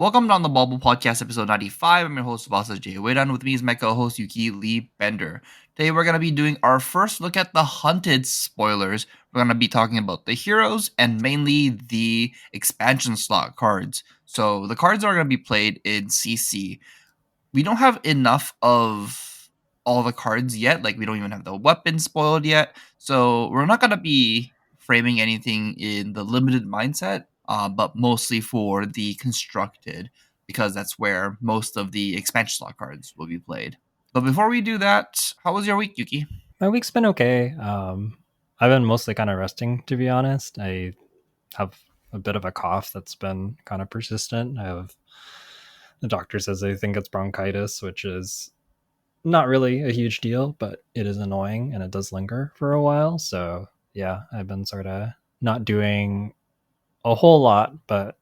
Welcome to On the Bubble Podcast, episode 95. I'm your host, Vasa J. Wedan. With me is my co-host, Yuki Lee Bender. Today, we're going to be doing our first look at the Hunted spoilers. We're going to be talking about the heroes and mainly the expansion slot cards. So, the cards are going to be played in CC. We don't have enough of all the cards yet. Like, we don't even have the weapons spoiled yet. So, we're not going to be framing anything in the limited mindset. But mostly for the constructed, because that's where most of the expansion slot cards will be played. But before we do that, how was your week, Yuki? My week's been okay. I've been mostly kind of resting, to be honest. I have a bit of a cough that's been kind of persistent. The doctor says they think it's bronchitis, which is not really a huge deal, but it is annoying and it does linger for a while. So yeah, I've been sort of not doing a whole lot, but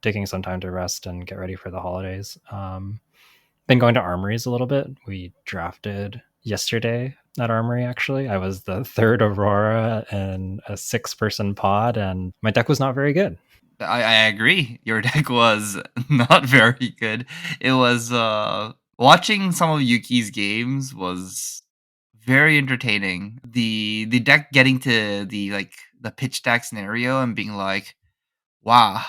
taking some time to rest and get ready for the holidays. Been going to armories a little bit. We drafted yesterday at Armory, actually. I was the third Aurora in a 6-person pod, and my deck was not very good. I agree. Your deck was not very good. It was watching some of Yuki's games was very entertaining. The deck getting to the pitch stack scenario and being like, wow,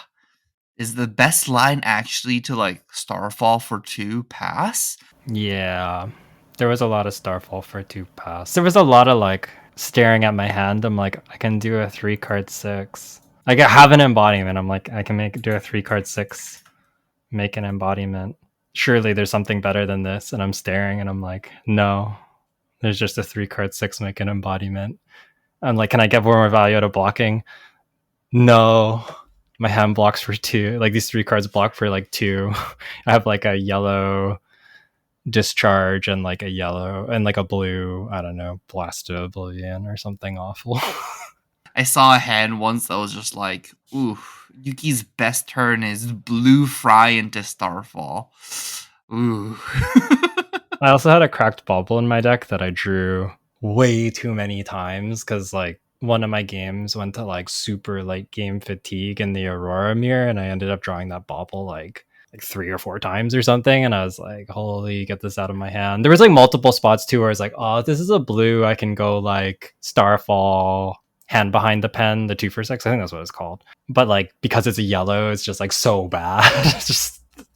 is the best line actually to Starfall for 2 pass? Yeah, there was a lot of Starfall for 2 pass. There was a lot of staring at my hand. I'm like, I can do a 3-card 6. I have an embodiment. I'm like, I can do a 3-card 6, make an embodiment. Surely there's something better than this. And I'm staring and I'm like, no, there's just a 3-card 6, make an embodiment. I'm like, can I get more value out of blocking? No. My hand blocks for 2. These 3 cards block for 2. I have a yellow discharge and a yellow and a blue, I don't know, blasted oblivion or something awful. I saw a hand once that was just like, ooh, Yuki's best turn is blue fry into Starfall. Ooh. I also had a cracked bauble in my deck that I drew way too many times because one of my games went to super late game fatigue in the Aurora mirror, and I ended up drawing that bauble like 3 or 4 times or something, and I was like, holy, get this out of my hand. There was multiple spots too where I was like, oh, this is a blue, I can go Starfall, hand behind the pen, the 2 for 6, I think that's what it's called. But because it's a yellow, it's just so bad.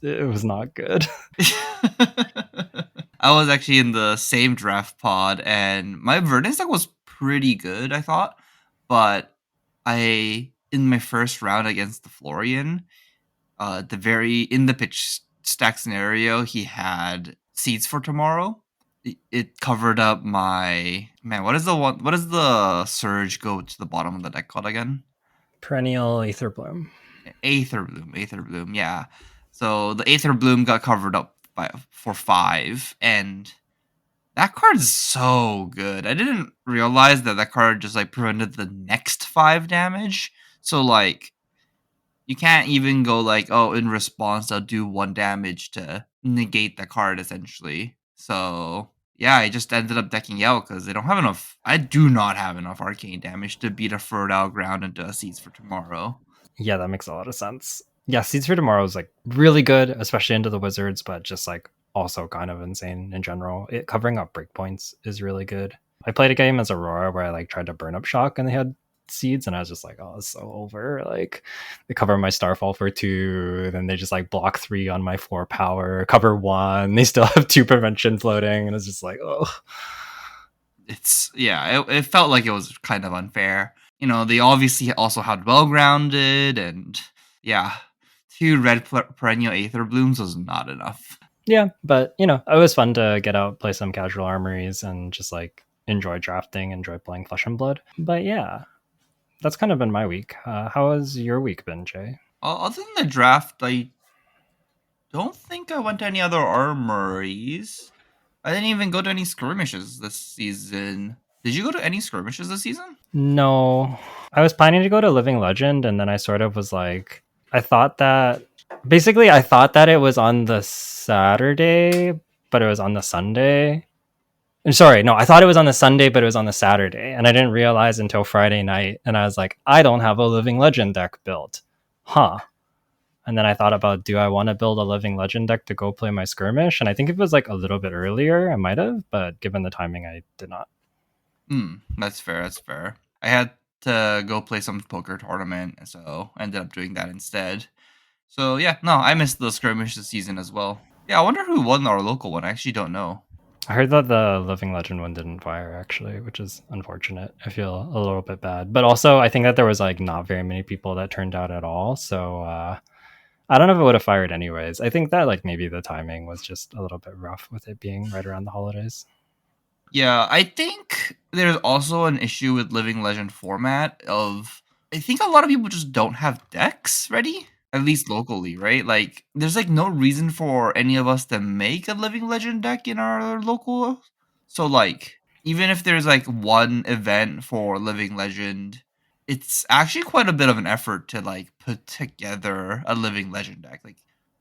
It was not good. I was actually in the same draft pod, and my Verdance deck was pretty good, I thought. But in my first round against the Florian, in the pitch stack scenario, he had Seeds for Tomorrow. It covered up my what is the surge go to the bottom of the deck called again? Perennial Aether Bloom, yeah. So the Aether Bloom got covered up for 5, and that card is so good. I didn't realize that card just prevented the next 5 damage. So you can't even go oh, in response I'll do 1 damage to negate the card essentially. So yeah, I just ended up decking out because they don't have enough. I do not have enough arcane damage to beat a Fertile Ground into a Seeds for Tomorrow. Yeah, that makes a lot of sense. Yeah, Seeds for Tomorrow is really good, especially into the wizards, but just also kind of insane in general. It covering up breakpoints is really good. I played a game as Aurora where I tried to burn up Shock and they had Seeds, and I was just like, oh, it's so over. They cover my Starfall for 2, then they just block 3 on my 4 power, cover 1, they still have 2 prevention floating, and it's just oh. It felt like it was kind of unfair. They obviously also had Well Grounded, and yeah, 2 red perennial Aether Blooms was not enough. Yeah, but it was fun to get out, play some casual armories, and just enjoy drafting, enjoy playing Flesh and Blood. But yeah, that's kind of been my week. How has your week been, Jay? Other than the draft, I don't think I went to any other armories. I didn't even go to any skirmishes this season. Did you go to any skirmishes this season? No. I was planning to go to Living Legend, and then I sort of was I thought that it was on the Saturday, but it was on the Sunday. Sorry, no, I thought it was on the Sunday, but it was on the Saturday, and I didn't realize until Friday night, and I was like, I don't have a Living Legend deck built. Huh. And then I thought about, do I want to build a Living Legend deck to go play my skirmish? And I think if it was like a little bit earlier, I might have, but given the timing, I did not. That's fair. That's fair. I had to go play some poker tournament, so I ended up doing that instead. So yeah, no, I missed the skirmish this season as well. Yeah, I wonder who won our local one. I actually don't know. I heard that the Living Legend one didn't fire actually, which is unfortunate. I feel a little bit bad, but also I think that there was like not very many people that turned out at all. So I don't know if it would have fired anyways. I think that like maybe the timing was just a little bit rough with it being right around the holidays. Yeah, I think there's also an issue with Living Legend format of I think a lot of people just don't have decks ready, at least locally, right? Like there's like no reason for any of us to make a Living Legend deck in our local. So like even if there's like one event for Living Legend, it's actually quite a bit of an effort to like put together a Living Legend deck. Like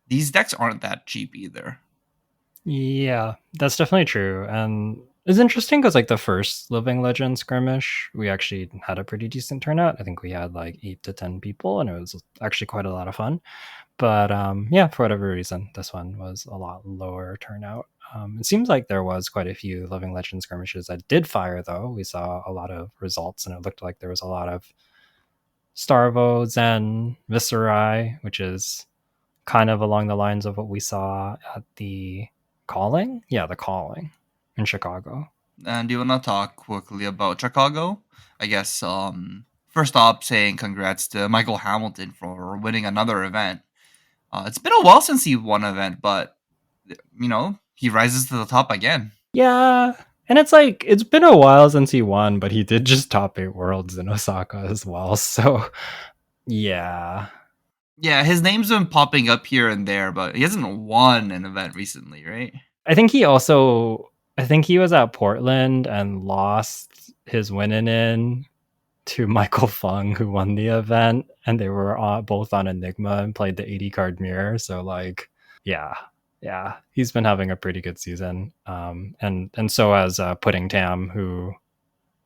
these decks aren't that cheap either. Yeah, that's definitely true. And it's interesting because like the first Living Legend skirmish, we actually had a pretty decent turnout. I think we had like 8 to 10 people, and it was actually quite a lot of fun. But yeah, for whatever reason, this one was a lot lower turnout. It seems like there was quite a few Living Legend skirmishes that did fire, though. We saw a lot of results, and it looked like there was a lot of Starvo, Zen, Viscerai, which is kind of along the lines of what we saw at the Calling. Yeah, the Calling in Chicago. And do you want to talk quickly about Chicago? I guess first off, saying congrats to Michael Hamilton for winning another event. It's been a while since he won an event, but he rises to the top again. Yeah. And it's like, it's been a while since he won, but he did just top 8 worlds in Osaka as well. So, yeah. Yeah, his name's been popping up here and there, but he hasn't won an event recently, right? I think he was at Portland and lost his winning in to Michael Fang, who won the event. And they were both on Enigma and played the 80 card mirror. So, like, yeah. Yeah, he's been having a pretty good season. And so has Pudding Tam, who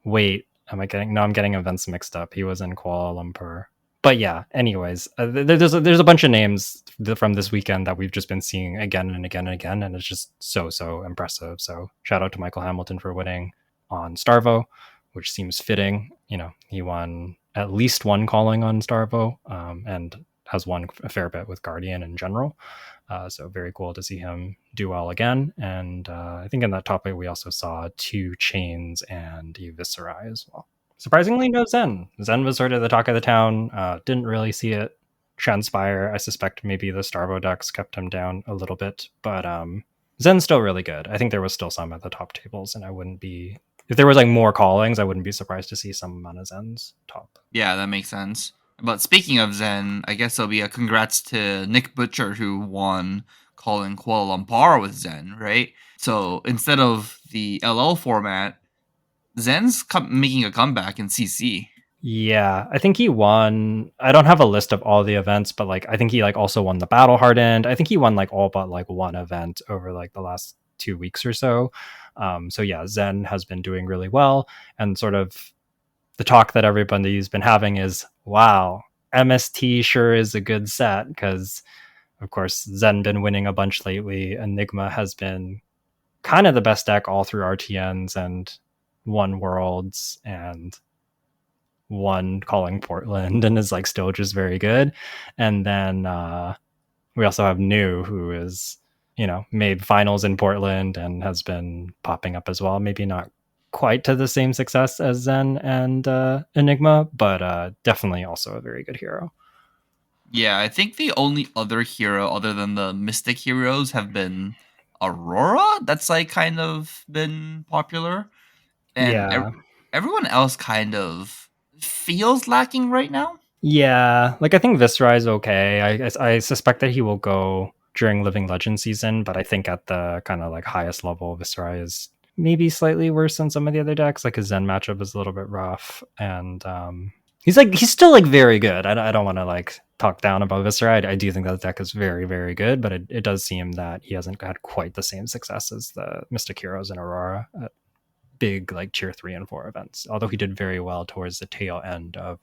wait, am I getting? No, I'm getting events mixed up. He was in Kuala Lumpur. But yeah, anyways, there's a bunch of names from this weekend that we've just been seeing again and again and again, and it's just so impressive. So shout out to Michael Hamilton for winning on Starvo, which seems fitting. You know, he won at least one calling on Starvo, and has won a fair bit with Guardian in general. So very cool to see him do well again. And I think in that topic, we also saw 2 Chains and Viscerai as well. Surprisingly, no Zen. Zen was sort of the talk of the town. Didn't really see it transpire. I suspect maybe the Starvo decks kept him down a little bit, but Zen's still really good. I think there was still some at the top tables, and I wouldn't be, if there was like more callings, I wouldn't be surprised to see some amount of Zen's top. Yeah, that makes sense. But speaking of Zen, I guess there'll be a congrats to Nick Butcher who won calling Kuala Lumpur with Zen, right? So instead of the LL format, Zen's making a comeback in CC. Yeah, I think he won. I don't have a list of all the events, but like I think he like also won the Battle Hardened. I think he won like all but like one event over like the last 2 weeks or so. So yeah, Zen has been doing really well, and sort of the talk that everybody's been having is, wow, MST sure is a good set, because of course Zen been winning a bunch lately. Enigma has been kind of the best deck all through RTNs and won worlds and one calling Portland and is like still just very good. And then we also have New, who is, you know, made finals in Portland and has been popping up as well. Maybe not quite to the same success as Zen and Enigma, but definitely also a very good hero. Yeah, I think the only other hero other than the Mystic heroes have been Aurora. That's like kind of been popular. And Yeah. everyone else kind of feels lacking right now. Yeah. Like I think Viscerai is okay. I suspect that he will go during Living Legend season, but I think at the kind of like highest level, Viscerai is maybe slightly worse than some of the other decks. Like his Zen matchup is a little bit rough, and he's still like very good. I don't want to like talk down about Viscerai. I do think that deck is very good, but it does seem that he hasn't had quite the same success as the Mystic Heroes and Aurora at big like tier 3 and 4 events. Although he did very well towards the tail end of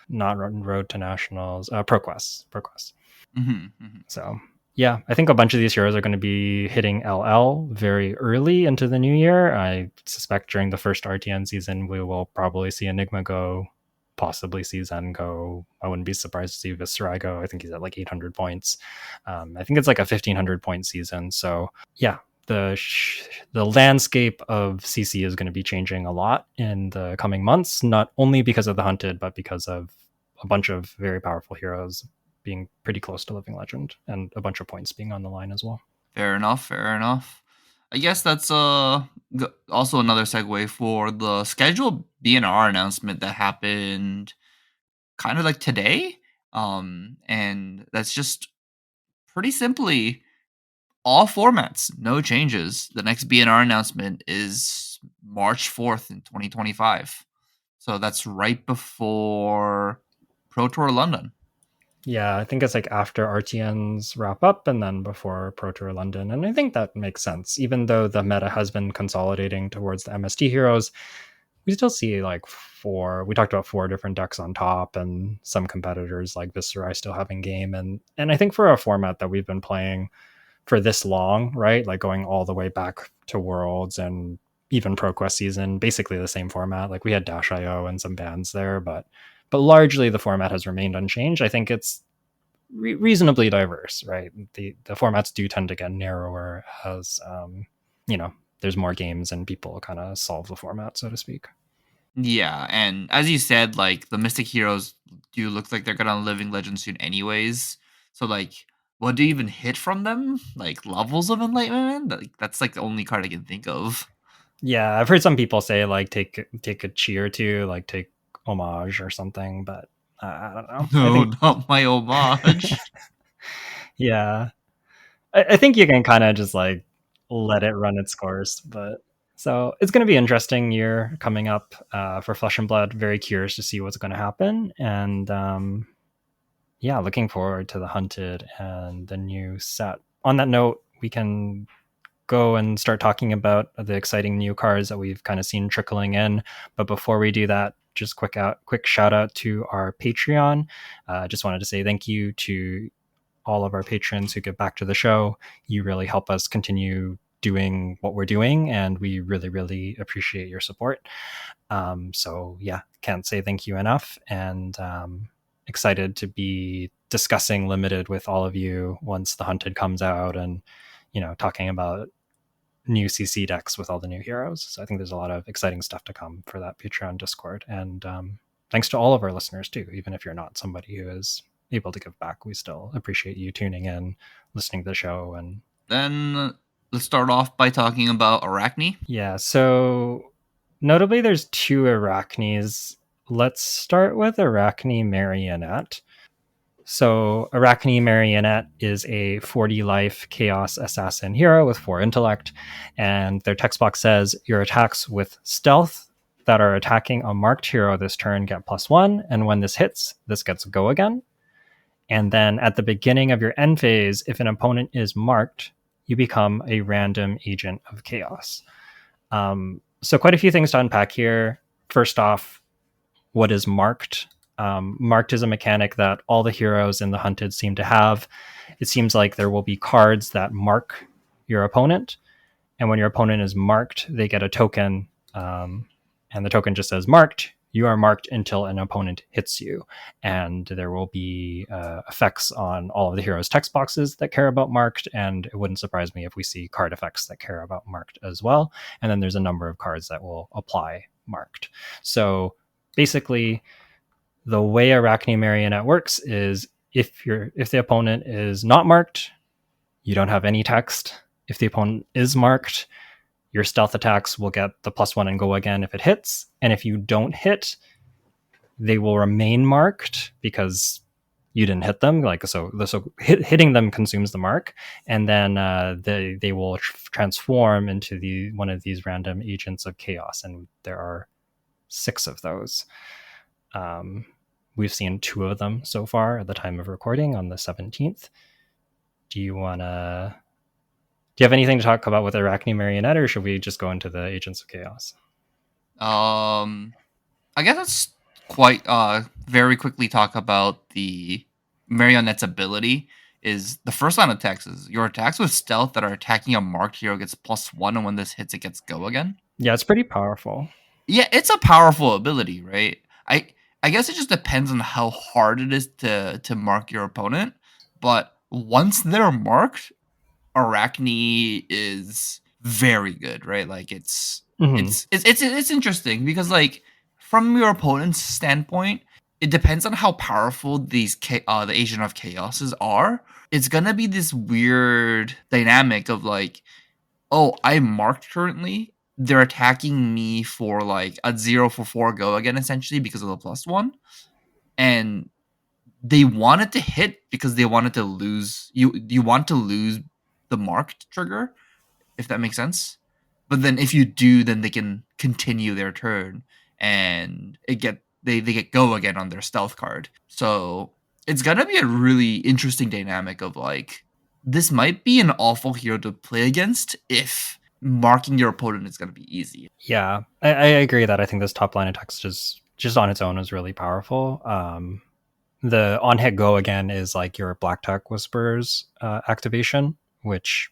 not Road to Nationals, ProQuest. Mm-hmm. So yeah, I think a bunch of these heroes are going to be hitting LL very early into the new year. I suspect during the first RTN season, we will probably see Enigma go, possibly see Zen go. I wouldn't be surprised to see Viscerai go. I think he's at like 800 points. I think it's like a 1500 point season. So yeah, the landscape of CC is going to be changing a lot in the coming months, not only because of the hunted, but because of a bunch of very powerful heroes being pretty close to living legend and a bunch of points being on the line as well. Fair enough. Fair enough. I guess that's also another segue for the scheduled BNR announcement that happened kind of like today. And that's just pretty simply all formats, no changes. The next BNR announcement is March 4th in 2025. So that's right before Pro Tour London. Yeah, I think it's like after RTNs wrap up and then before Pro Tour London. And I think that makes sense. Even though the meta has been consolidating towards the MST heroes, we still see like we talked about 4 different decks on top and some competitors like Viscerai still having game. And I think for a format that we've been playing for this long, right? Like going all the way back to Worlds and even ProQuest season, basically the same format. Like we had Dash.io and some bans there, but largely the format has remained unchanged. I think it's reasonably diverse, right? The formats do tend to get narrower as you know, there's more games and people kind of solve the format, so to speak. Yeah, and as you said, like the Mystic Heroes do look like they're gonna Living Legend soon, anyways. So like, what do you even hit from them? Like levels of enlightenment? Like that's like the only card I can think of. Yeah, I've heard some people say like take a chi or two, like take homage or something, but I don't know. I No, think not my homage. yeah, I think you can kind of just like let it run its course. But so it's going to be an interesting year coming up for Flesh and Blood. Very curious to see what's going to happen, and yeah, looking forward to the Hunted and the new set. On that note, we can go and start talking about the exciting new cards that we've kind of seen trickling in. But before we do that, just quick shout out to our Patreon. Just wanted to say thank you to all of our patrons who get back to the show. You really help us continue doing what we're doing, and we really, really appreciate your support. So yeah, can't say thank you enough, and excited to be discussing Limited with all of you once the Hunted comes out, and talking about new CC decks with all the new heroes. So I think there's a lot of exciting stuff to come for that Patreon Discord. And thanks to all of our listeners too, even if you're not somebody who is able to give back, we still appreciate you tuning in, listening to the show. And Then let's start off by talking about Arachne. yeah, so notably there's 2 Arachnes. Let's start with Arachne Marionette. So Arachne Marionette is a 40 life chaos assassin hero with 4 intellect, and their text box says your attacks with stealth that are attacking a marked hero this turn get +1, and when this hits, this gets go again. And then at the beginning of your end phase, if an opponent is marked, you become a random agent of chaos. So quite a few things to unpack here. First off, what is marked? Marked is a mechanic that all the heroes in the Hunted seem to have. It seems like there will be cards that mark your opponent, and when your opponent is marked, they get a token, and the token just says marked. You are marked until an opponent hits you, and there will be effects on all of the heroes' text boxes that care about marked, and it wouldn't surprise me if we see card effects that care about marked as well. And then there's a number of cards that will apply marked. So basically, the way Arachne Marionette works is if the opponent is not marked, you don't have any text. If the opponent is marked, your stealth attacks will get the +1 and go again if it hits. And if you don't hit, they will remain marked because you didn't hit them. Hitting them consumes the mark, and then they will transform into one of these random agents of chaos. And there are 6 of those. We've seen 2 of them so far at the time of recording on the 17th. Do you have anything to talk about with Arachne Marionette, or should we just go into the Agents of Chaos? I guess let's quite very quickly talk about the marionette's ability. Is the first line of attacks is your attacks with stealth that are attacking a marked hero gets +1, and when this hits, it gets go again. Yeah, it's pretty powerful. Yeah, it's a powerful ability, right? I I guess it just depends on how hard it is to mark your opponent. But once they're marked, Arachne is very good, right? Like Hmm. it's interesting because like from your opponent's standpoint, it depends on how powerful the Agent of Chaoses are. It's gonna be this weird dynamic of like, oh, I'm marked currently. They're attacking me for like a 0 for 4 go again, essentially because of the +1, and they wanted to hit because they wanted to lose. You want to lose the marked trigger, if that makes sense. But then if you do, then they can continue their turn and they get go again on their stealth card. So it's gonna be a really interesting dynamic of like this might be an awful hero to play against if marking your opponent is gonna be easy. Yeah, I agree that I think this top line of text is just on its own is really powerful. The on hit go again is like your Black Tech Whispers activation, which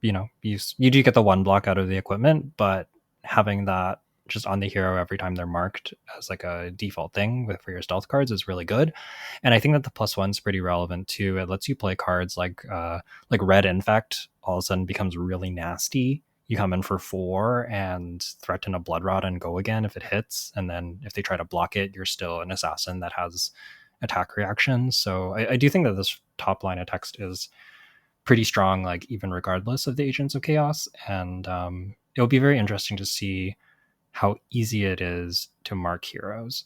you do get the one block out of the equipment, but having that just on the hero every time they're marked as like a default thing for your stealth cards is really good. And I think that the +1's pretty relevant too. It lets you play cards like Red Infect all of a sudden becomes really nasty. You come in for 4 and threaten a Blood Rot and go again if it hits, and then if they try to block it, you're still an assassin that has attack reactions. So I do think that this top line of text is pretty strong, like even regardless of the Agents of Chaos. And it'll be very interesting to see how easy it is to mark heroes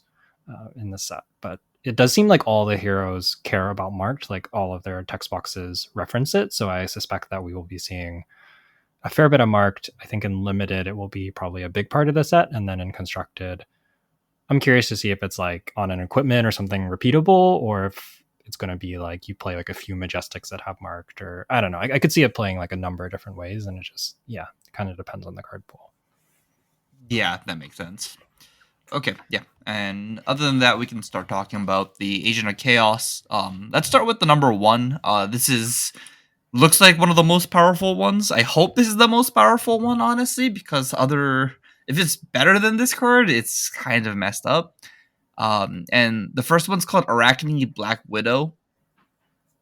in the set. But it does seem like all the heroes care about marked, like all of their text boxes reference it. So I suspect that we will be seeing a fair bit of marked. I think in limited, it will be probably a big part of the set. And then in constructed, I'm curious to see if it's like on an equipment or something repeatable, or if it's going to be like you play like a few majestics that have marked, or I don't know. I could see it playing like a number of different ways, and it just it kind of depends on the card pool. Yeah, that makes sense. Okay, yeah. And other than that, we can start talking about the Agent of Chaos. Let's start with the number 1. This is looks like one of the most powerful ones. I hope this is the most powerful one, honestly, because if it's better than this card, it's kind of messed up. And the first one's called Arachne Black Widow.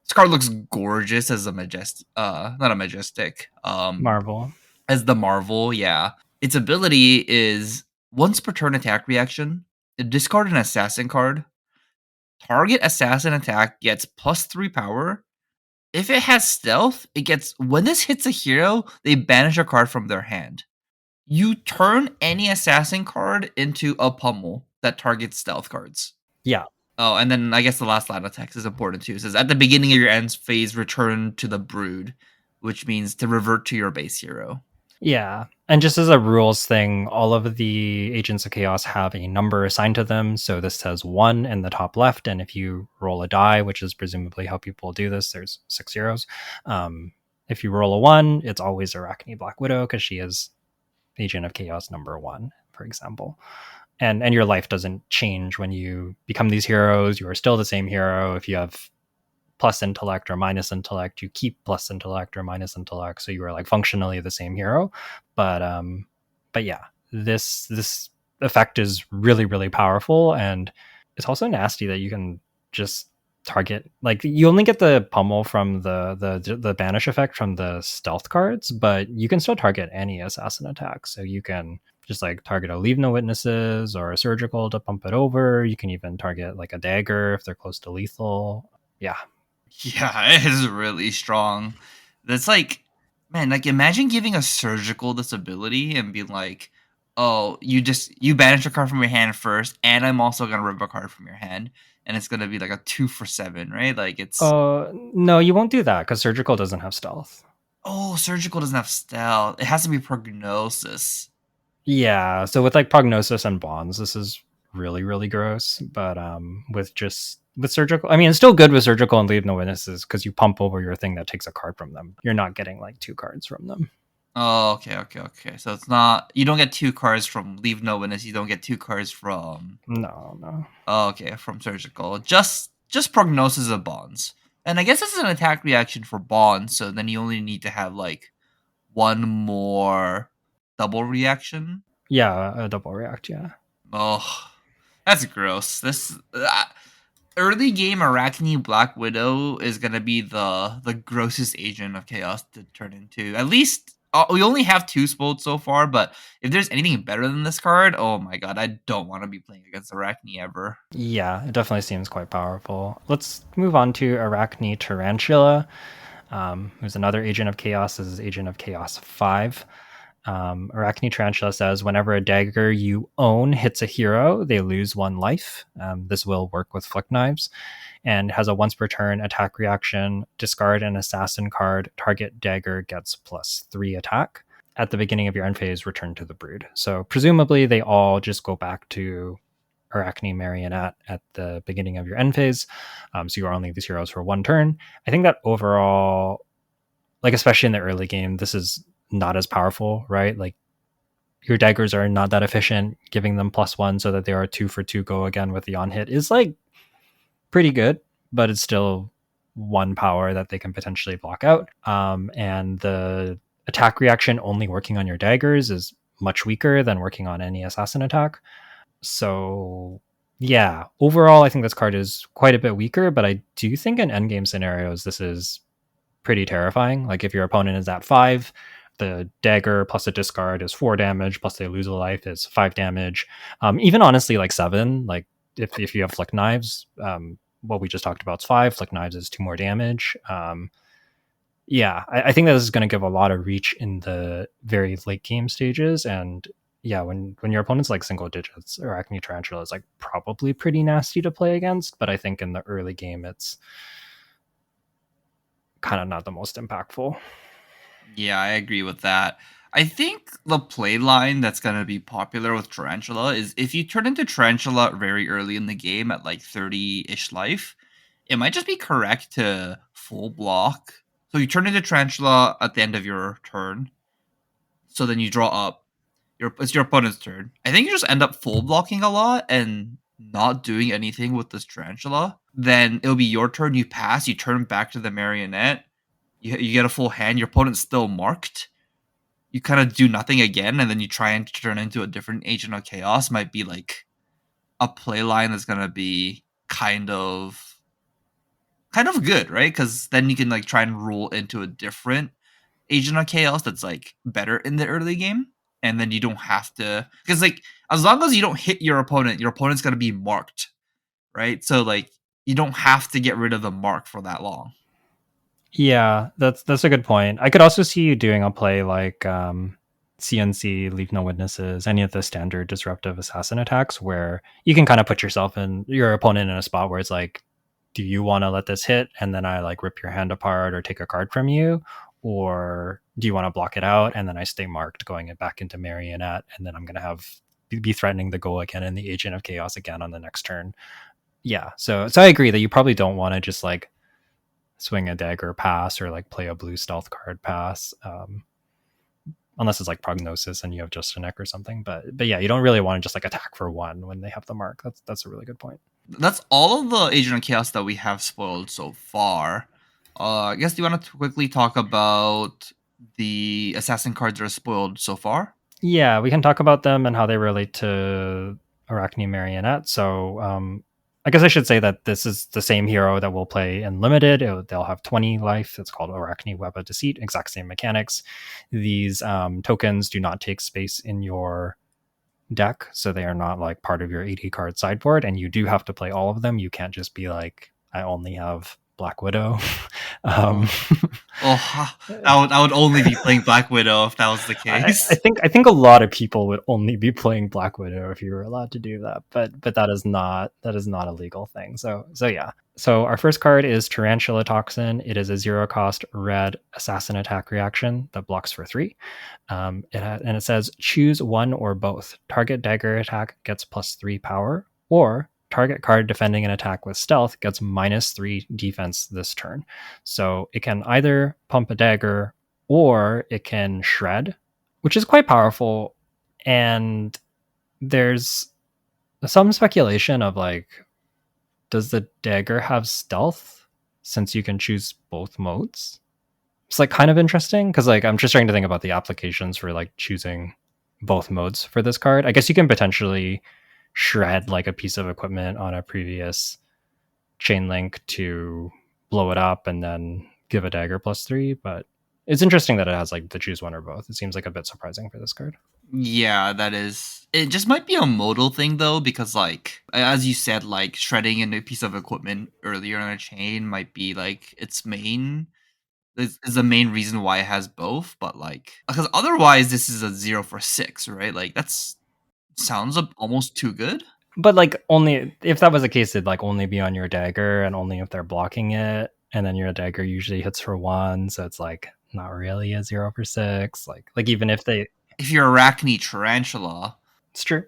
This card looks gorgeous as a majestic, not a majestic, Marvel. as the Marvel. Yeah, its ability is once per turn attack reaction. Discard an assassin card. Target assassin attack gets +3 power. If it has stealth, it gets when this hits a hero, they banish a card from their hand. You turn any assassin card into a pummel that targets stealth cards. Yeah. Oh, and then I guess the last line of text is important too. It says at the beginning of your end phase, return to the brood, which means to revert to your base hero. Yeah. And just as a rules thing, all of the Agents of Chaos have a number assigned to them. So this says 1 in the top left. And if you roll a die, which is presumably how people do this, there's 6 zeros. If you roll a 1, it's always Arachne Black Widow because she is Agent of Chaos number 1, for example. And your life doesn't change when you become these heroes. You are still the same hero. If you have plus intellect or minus intellect, you keep plus intellect or minus intellect, so you are like functionally the same hero. But yeah, this effect is really really powerful, and it's also nasty that you can just target, like you only get the pummel from the banish effect from the stealth cards, but you can still target any assassin attack. So you can just like target a leave no witnesses or a surgical to pump it over. You can even target like a dagger if they're close to lethal. Yeah. Yeah, it is really strong. That's like, man, like imagine giving a surgical disability and being like, oh, you banish a card from your hand first, and I'm also gonna rip a card from your hand, and it's gonna be like a 2 for 7, right? Like it's No, you won't do that because surgical doesn't have stealth. oh, surgical doesn't have stealth. It has to be prognosis. Yeah, so with like prognosis and bonds, this is really really gross. But with surgical, I mean, it's still good with surgical and leave no witnesses because you pump over your thing that takes a card from them. You're not getting like 2 cards from them. Oh, okay. So it's not you don't get two cards from Leave No Witness. You don't get two cards from No, no. okay from Surgical. Just Prognosis of Bonds. And I guess this is an attack reaction for Bonds. So then you only need to have like one more double reaction. Yeah, a double react, yeah. Oh, that's gross. This early game Arachne Black Widow is gonna be the grossest agent of chaos to turn into. At least we only have two spoiled so far, but if there's anything better than this card, oh my god, I don't want to be playing against Arachne ever. Yeah, it definitely seems quite powerful. Let's move on to Arachne Tarantula, who's another Agent of Chaos. This is Agent of Chaos 5. Arachne Tarantula says, whenever a dagger you own hits a hero, they lose one life. This will work with Flick Knives, and has a once per turn attack reaction. Discard an Assassin card. Target dagger gets +3 attack. At the beginning of your end phase, return to the Brood. So presumably they all just go back to Arachne Marionette at the beginning of your end phase. So you are only these heroes for one turn. I think that overall, like especially in the early game, this is not as powerful, right? Like your daggers are not that efficient. Giving them +1 so that they are 2 for 2 go again with the on hit is like pretty good, but it's still one power that they can potentially block out. And the attack reaction only working on your daggers is much weaker than working on any assassin attack. So yeah, overall, I think this card is quite a bit weaker, but I do think in endgame scenarios, this is pretty terrifying. Like if your opponent is at 5, the dagger plus a discard is 4 damage, plus they lose a life is 5 damage. Even honestly, like 7, like if you have Flick Knives, what we just talked about is 5, Flick Knives is 2 more damage. Yeah, I think that this is going to give a lot of reach in the very late game stages. And yeah, when your opponent's like single digits, Arachne Tarantula is like probably pretty nasty to play against. But I think in the early game, it's kind of not the most impactful. Yeah, I agree with that. I think the play line that's going to be popular with Tarantula is if you turn into Tarantula very early in the game at like 30-ish life, it might just be correct to full block. So you turn into Tarantula at the end of your turn. So then you draw up. It's your opponent's turn. I think you just end up full blocking a lot and not doing anything with this Tarantula. Then it'll be your turn. You pass. You turn back to the marionette. You get a full hand. Your opponent's still marked. You kind of do nothing again, and then you try and turn into a different Agent of Chaos. Might be like a play line that's gonna be kind of good, right? Because then you can like try and roll into a different Agent of Chaos that's like better in the early game, and then you don't have to because like as long as you don't hit your opponent's gonna be marked, right? So like you don't have to get rid of the mark for that long. Yeah, that's a good point. I could also see you doing a play like CNC, Leave No Witnesses, any of the standard disruptive assassin attacks where you can kind of put yourself and your opponent in a spot where it's like, do you want to let this hit and then I like rip your hand apart or take a card from you? Or do you want to block it out and then I stay marked going back into Marionette and then I'm going to have be threatening the goal again and the Agent of Chaos again on the next turn. Yeah, so I agree that you probably don't want to just like swing a dagger pass or like play a blue stealth card pass, unless it's like prognosis and you have just a neck or something. But yeah, you don't really want to just like attack for 1 when they have the mark. That's a really good point. That's all of the Agent of Chaos that we have spoiled so far. I guess do you want to quickly talk about the assassin cards that are spoiled so far? Yeah, we can talk about them and how they relate to Arachne Marionette. So I guess I should say that this is the same hero that will play in limited. They'll have 20 life. It's called Arachne Web of Deceit. Exact same mechanics. These tokens do not take space in your deck, so they are not like part of your 80 card sideboard, and you do have to play all of them. You can't just be like, I only have Black Widow. um, Oh, I would only be playing Black Widow if that was the I case. think a lot of people would only be playing Black Widow if you were allowed to do that, but that is not a legal thing. So yeah. So our first card is Tarantula Toxin. It is a 0 cost red assassin attack reaction that blocks for 3. And it says choose one or both. Target dagger attack gets +3 power, or target card defending an attack with stealth gets -3 defense this turn. So it can either pump a dagger or it can shred, which is quite powerful. And there's some speculation of like, does the dagger have stealth since you can choose both modes? It's like kind of interesting because like I'm just trying to think about the applications for like choosing both modes for this card. I guess you can potentially shred like a piece of equipment on a previous chain link to blow it up and then give a dagger +3, but it's interesting that it has like the choose one or both. It seems like a bit surprising for this card. Yeah, that is. It just might be a modal thing though, because like as you said, like shredding a piece of equipment earlier in a chain might be like its main is the main reason why it has both. But like because otherwise this is a 0 for 6, right? Like that's sounds almost too good. But like only if that was the case, it'd like only be on your dagger and only if they're blocking it. And then your dagger usually hits for 1, so it's like not really a 0 for 6. Like even if they, If you're Arachne Tarantula, it's true.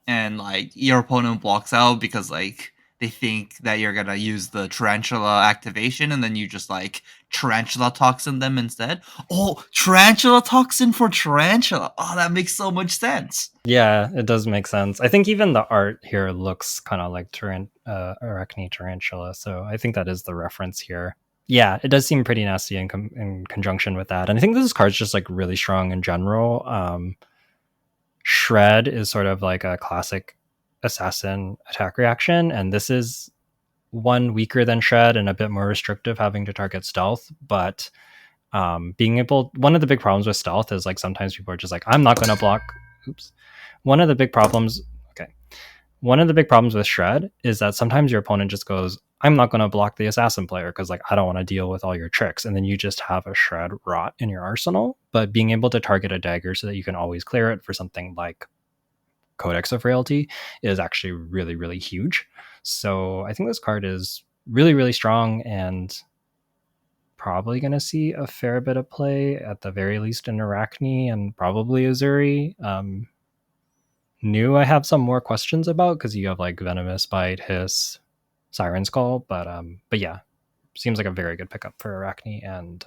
and like your opponent blocks out because like they think that you're gonna use the tarantula activation, and then you just like tarantula toxin them instead. Oh, tarantula toxin for tarantula. Oh, that makes so much sense. Yeah, it does make sense. I think even the art here looks kind of like Arachne tarantula, so I think that is the reference here. Yeah, it does seem pretty nasty in conjunction with that, and I think this card's just like really strong in general. Shred is sort of like a classic assassin attack reaction, and this is one weaker than Shred and a bit more restrictive, having to target stealth. But being able, one of the big problems with stealth is like sometimes people are just like, I'm not going to block. Oops. One of the big problems. Okay. One of the big problems with Shred is that sometimes your opponent just goes, I'm not going to block the assassin player because like I don't want to deal with all your tricks, and then you just have a Shred rot in your arsenal. But being able to target a dagger so that you can always clear it for something like Codex of Frailty is actually really, really huge. So I think this card is really, really strong and probably going to see a fair bit of play, at the very least in Arachne and probably Uzuri. New I have some more questions about because you have like Venomous Bite, Hiss, Siren's Call, but yeah, seems like a very good pickup for Arachne and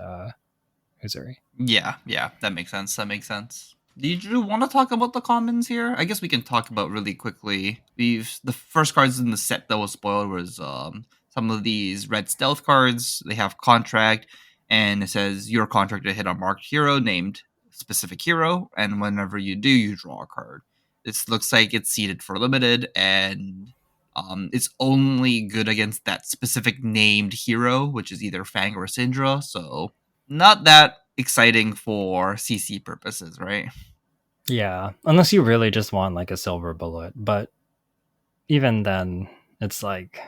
Uzuri. Yeah, that makes sense. That makes sense. Did you want to talk about the commons here? I guess we can talk about really quickly. The first cards in the set that was spoiled was some of these red stealth cards. They have contract, and it says your contract to hit a marked hero named specific hero, and whenever you do, you draw a card. This looks like it's seeded for limited, and it's only good against that specific named hero, which is either Fang or Syndra. So not that exciting for CC purposes, right? Yeah, unless you really just want like a silver bullet, but even then, it's like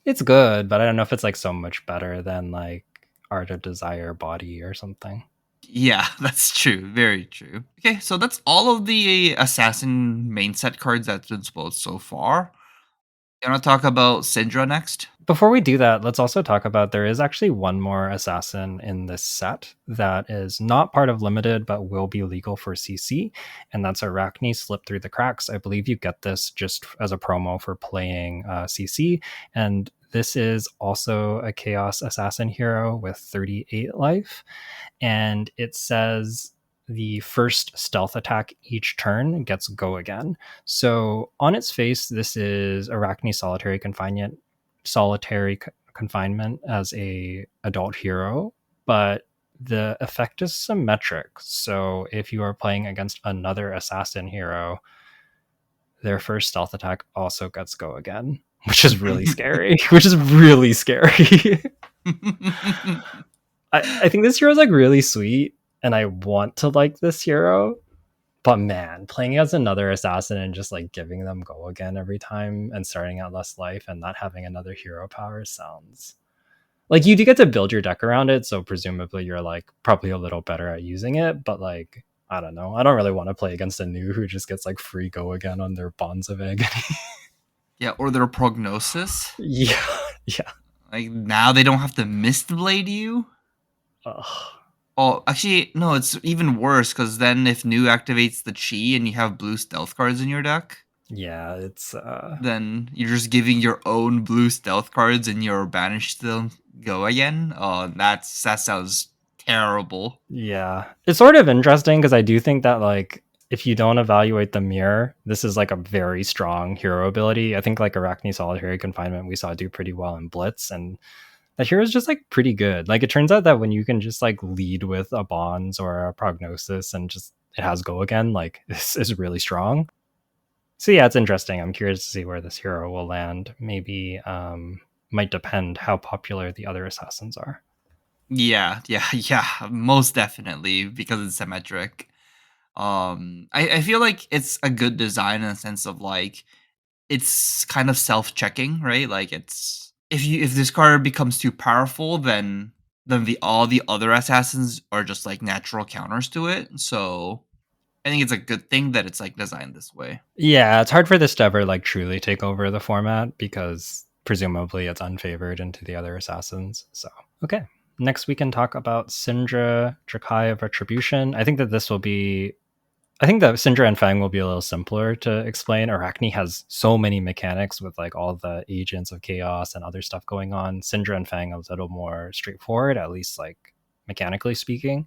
it's good, but I don't know if it's like so much better than like Art of Desire Body or something. Yeah, that's true. Very true. Okay, so that's all of the Assassin main set cards that's been spoiled so far. You want to talk about Syndra next? Before we do that, let's also talk about there is actually one more assassin in this set that is not part of limited but will be legal for CC, and that's Arachne Slip Through the Cracks. I believe you get this just as a promo for playing CC, and this is also a Chaos Assassin hero with 38 life, and it says the first stealth attack each turn gets go again. So on its face, this is Arachne solitary confinement as a adult hero, but the effect is symmetric. So if you are playing against another assassin hero, their first stealth attack also gets go again, which is really scary. Which is really scary. I think this hero is like really sweet, and I want to like this hero. But man, playing as another assassin and just like giving them go again every time and starting at less life and not having another hero power sounds like you do get to build your deck around it. So presumably you're like probably a little better at using it. But like, I don't know. I don't really want to play against a new who just gets like free go again on their Bonds of Agony. Yeah, or their prognosis. Yeah. Yeah. Like now they don't have to Mistblade you. Ugh. Oh, actually, no, it's even worse because then if New activates the Chi and you have blue stealth cards in your deck, Yeah, it's then you're just giving your own blue stealth cards and you're banished to go again. Oh, that sounds terrible. Yeah. It's sort of interesting because I do think that like if you don't evaluate the mirror, this is like a very strong hero ability. I think like Arachne Solitary Confinement we saw do pretty well in Blitz, and that hero is just like pretty good. Like it turns out that when you can just like lead with a bonds or a prognosis and just it has go again, like this is really strong. So yeah, it's interesting. I'm curious to see where this hero will land. Maybe might depend how popular the other assassins are. Yeah, yeah, yeah, most definitely because it's symmetric. I feel like it's a good design in a sense of like it's kind of self-checking, right? Like it's if this card becomes too powerful, then the all the other assassins are just like natural counters to it. So I think it's a good thing that it's like designed this way. Yeah, it's hard for this to ever like truly take over the format because presumably it's unfavored into the other assassins. So okay. Next we can talk about Syndra, Jakaya of Retribution. I think that Syndra and Fang will be a little simpler to explain. Arachne has so many mechanics with like all the agents of chaos and other stuff going on. Syndra and Fang are a little more straightforward, at least like mechanically speaking.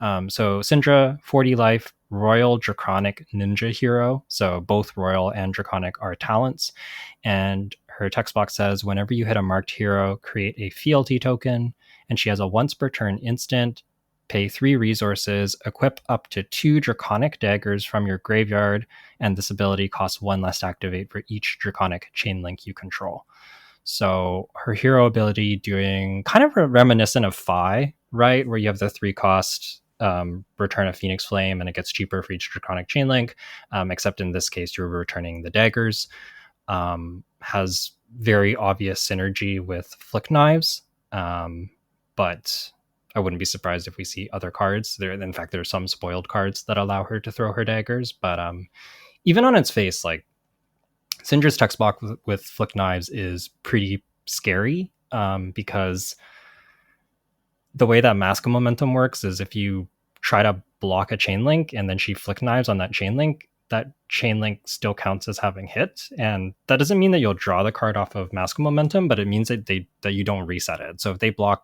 So Syndra, 40 life, Royal Draconic Ninja Hero. So both Royal and Draconic are talents. And her text box says whenever you hit a marked hero, create a fealty token. And she has a once per turn instant, pay 3 resources, equip up to 2 Draconic daggers from your graveyard. And this ability costs 1 less to activate for each Draconic chain link you control. So her hero ability doing kind of reminiscent of Phi, right? Where you have the 3 cost return a Phoenix Flame and it gets cheaper for each Draconic Chainlink, except in this case, you're returning the daggers. Has very obvious synergy with Flick Knives, but I wouldn't be surprised if we see other cards. In fact, there are some spoiled cards that allow her to throw her daggers, but even on its face, like Syndra's text box with Flick Knives is pretty scary because the way that Mask of Momentum works is if you try to block a chain link and then she Flick Knives on that chain link still counts as having hit. And that doesn't mean that you'll draw the card off of Mask of Momentum, but it means that that you don't reset it. So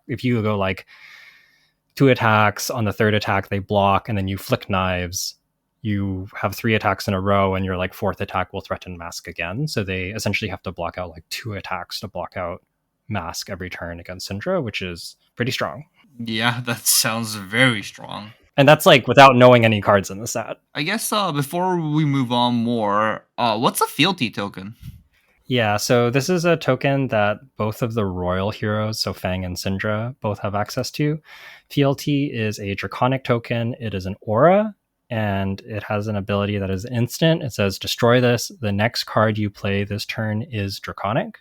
if you go like 2 attacks, on the 3rd attack they block, and then you Flick Knives, you have 3 attacks in a row, and your like 4th attack will threaten Mask again. So they essentially have to block out like 2 attacks to block out Mask every turn against Syndra, which is pretty strong. Yeah, that sounds very strong. And that's like without knowing any cards in the set. I guess before we move on more, what's a fealty token? Yeah, so this is a token that both of the royal heroes, so Fang and Syndra, both have access to. Fealty is a draconic token. It is an aura, and it has an ability that is instant. It says, destroy this. The next card you play this turn is draconic.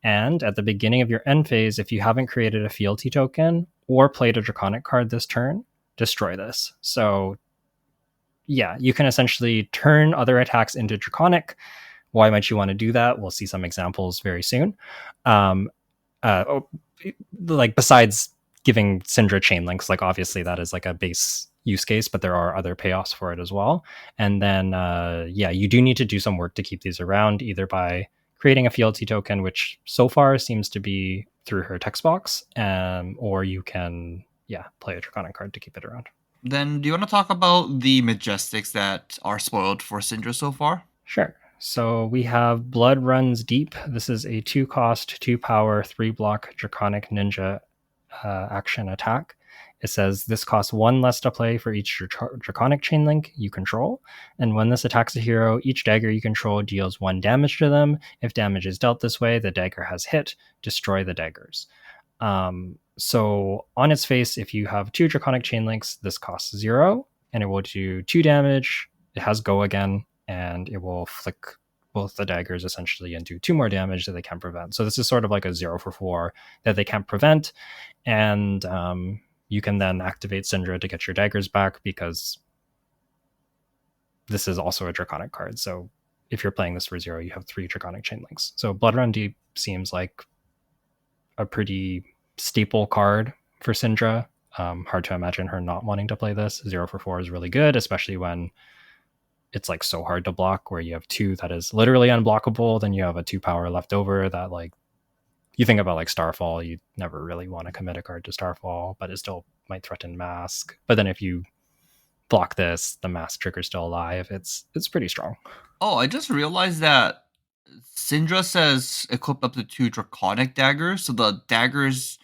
And at the beginning of your end phase, if you haven't created a fealty token or played a draconic card this turn, destroy this. So yeah, you can essentially turn other attacks into draconic. Why might you want to do that? We'll see some examples very soon. Like besides giving Syndra chain links, like obviously that is like a base use case, but there are other payoffs for it as well. And then you do need to do some work to keep these around, either by creating a fealty token, which so far seems to be through her text box, or you can play a draconic card to keep it around. Then do you want to talk about the Majestics that are spoiled for Syndra so far? Sure. So we have Blood Runs Deep. This is a 2 cost, 2 power, 3 block Draconic Ninja action attack. It says this costs 1 less to play for each Draconic Chainlink you control. And when this attacks a hero, each dagger you control deals 1 damage to them. If damage is dealt this way, the dagger has hit. Destroy the daggers. So on its face, if you have 2 Draconic Chainlinks, this costs 0, and it will do 2 damage. It has go again, and it will flick both the daggers essentially and do 2 more damage that they can't prevent. So this is sort of like a 0 for 4 that they can't prevent. And you can then activate Syndra to get your daggers back, because this is also a Draconic card. So if you're playing this for 0, you have 3 Draconic Chainlinks. So Blood Run Deep seems like a pretty staple card for Syndra. Hard to imagine her not wanting to play this. 0 for 4 is really good, especially when it's like so hard to block, where you have 2 that is literally unblockable, then you have a 2 power left over that, like, you think about like Starfall, you never really want to commit a card to Starfall, but it still might threaten mask. But then if you block this, the mask trigger's still alive. It's pretty strong. Oh, I just realized that Syndra says equip up to 2 Draconic daggers, so the daggers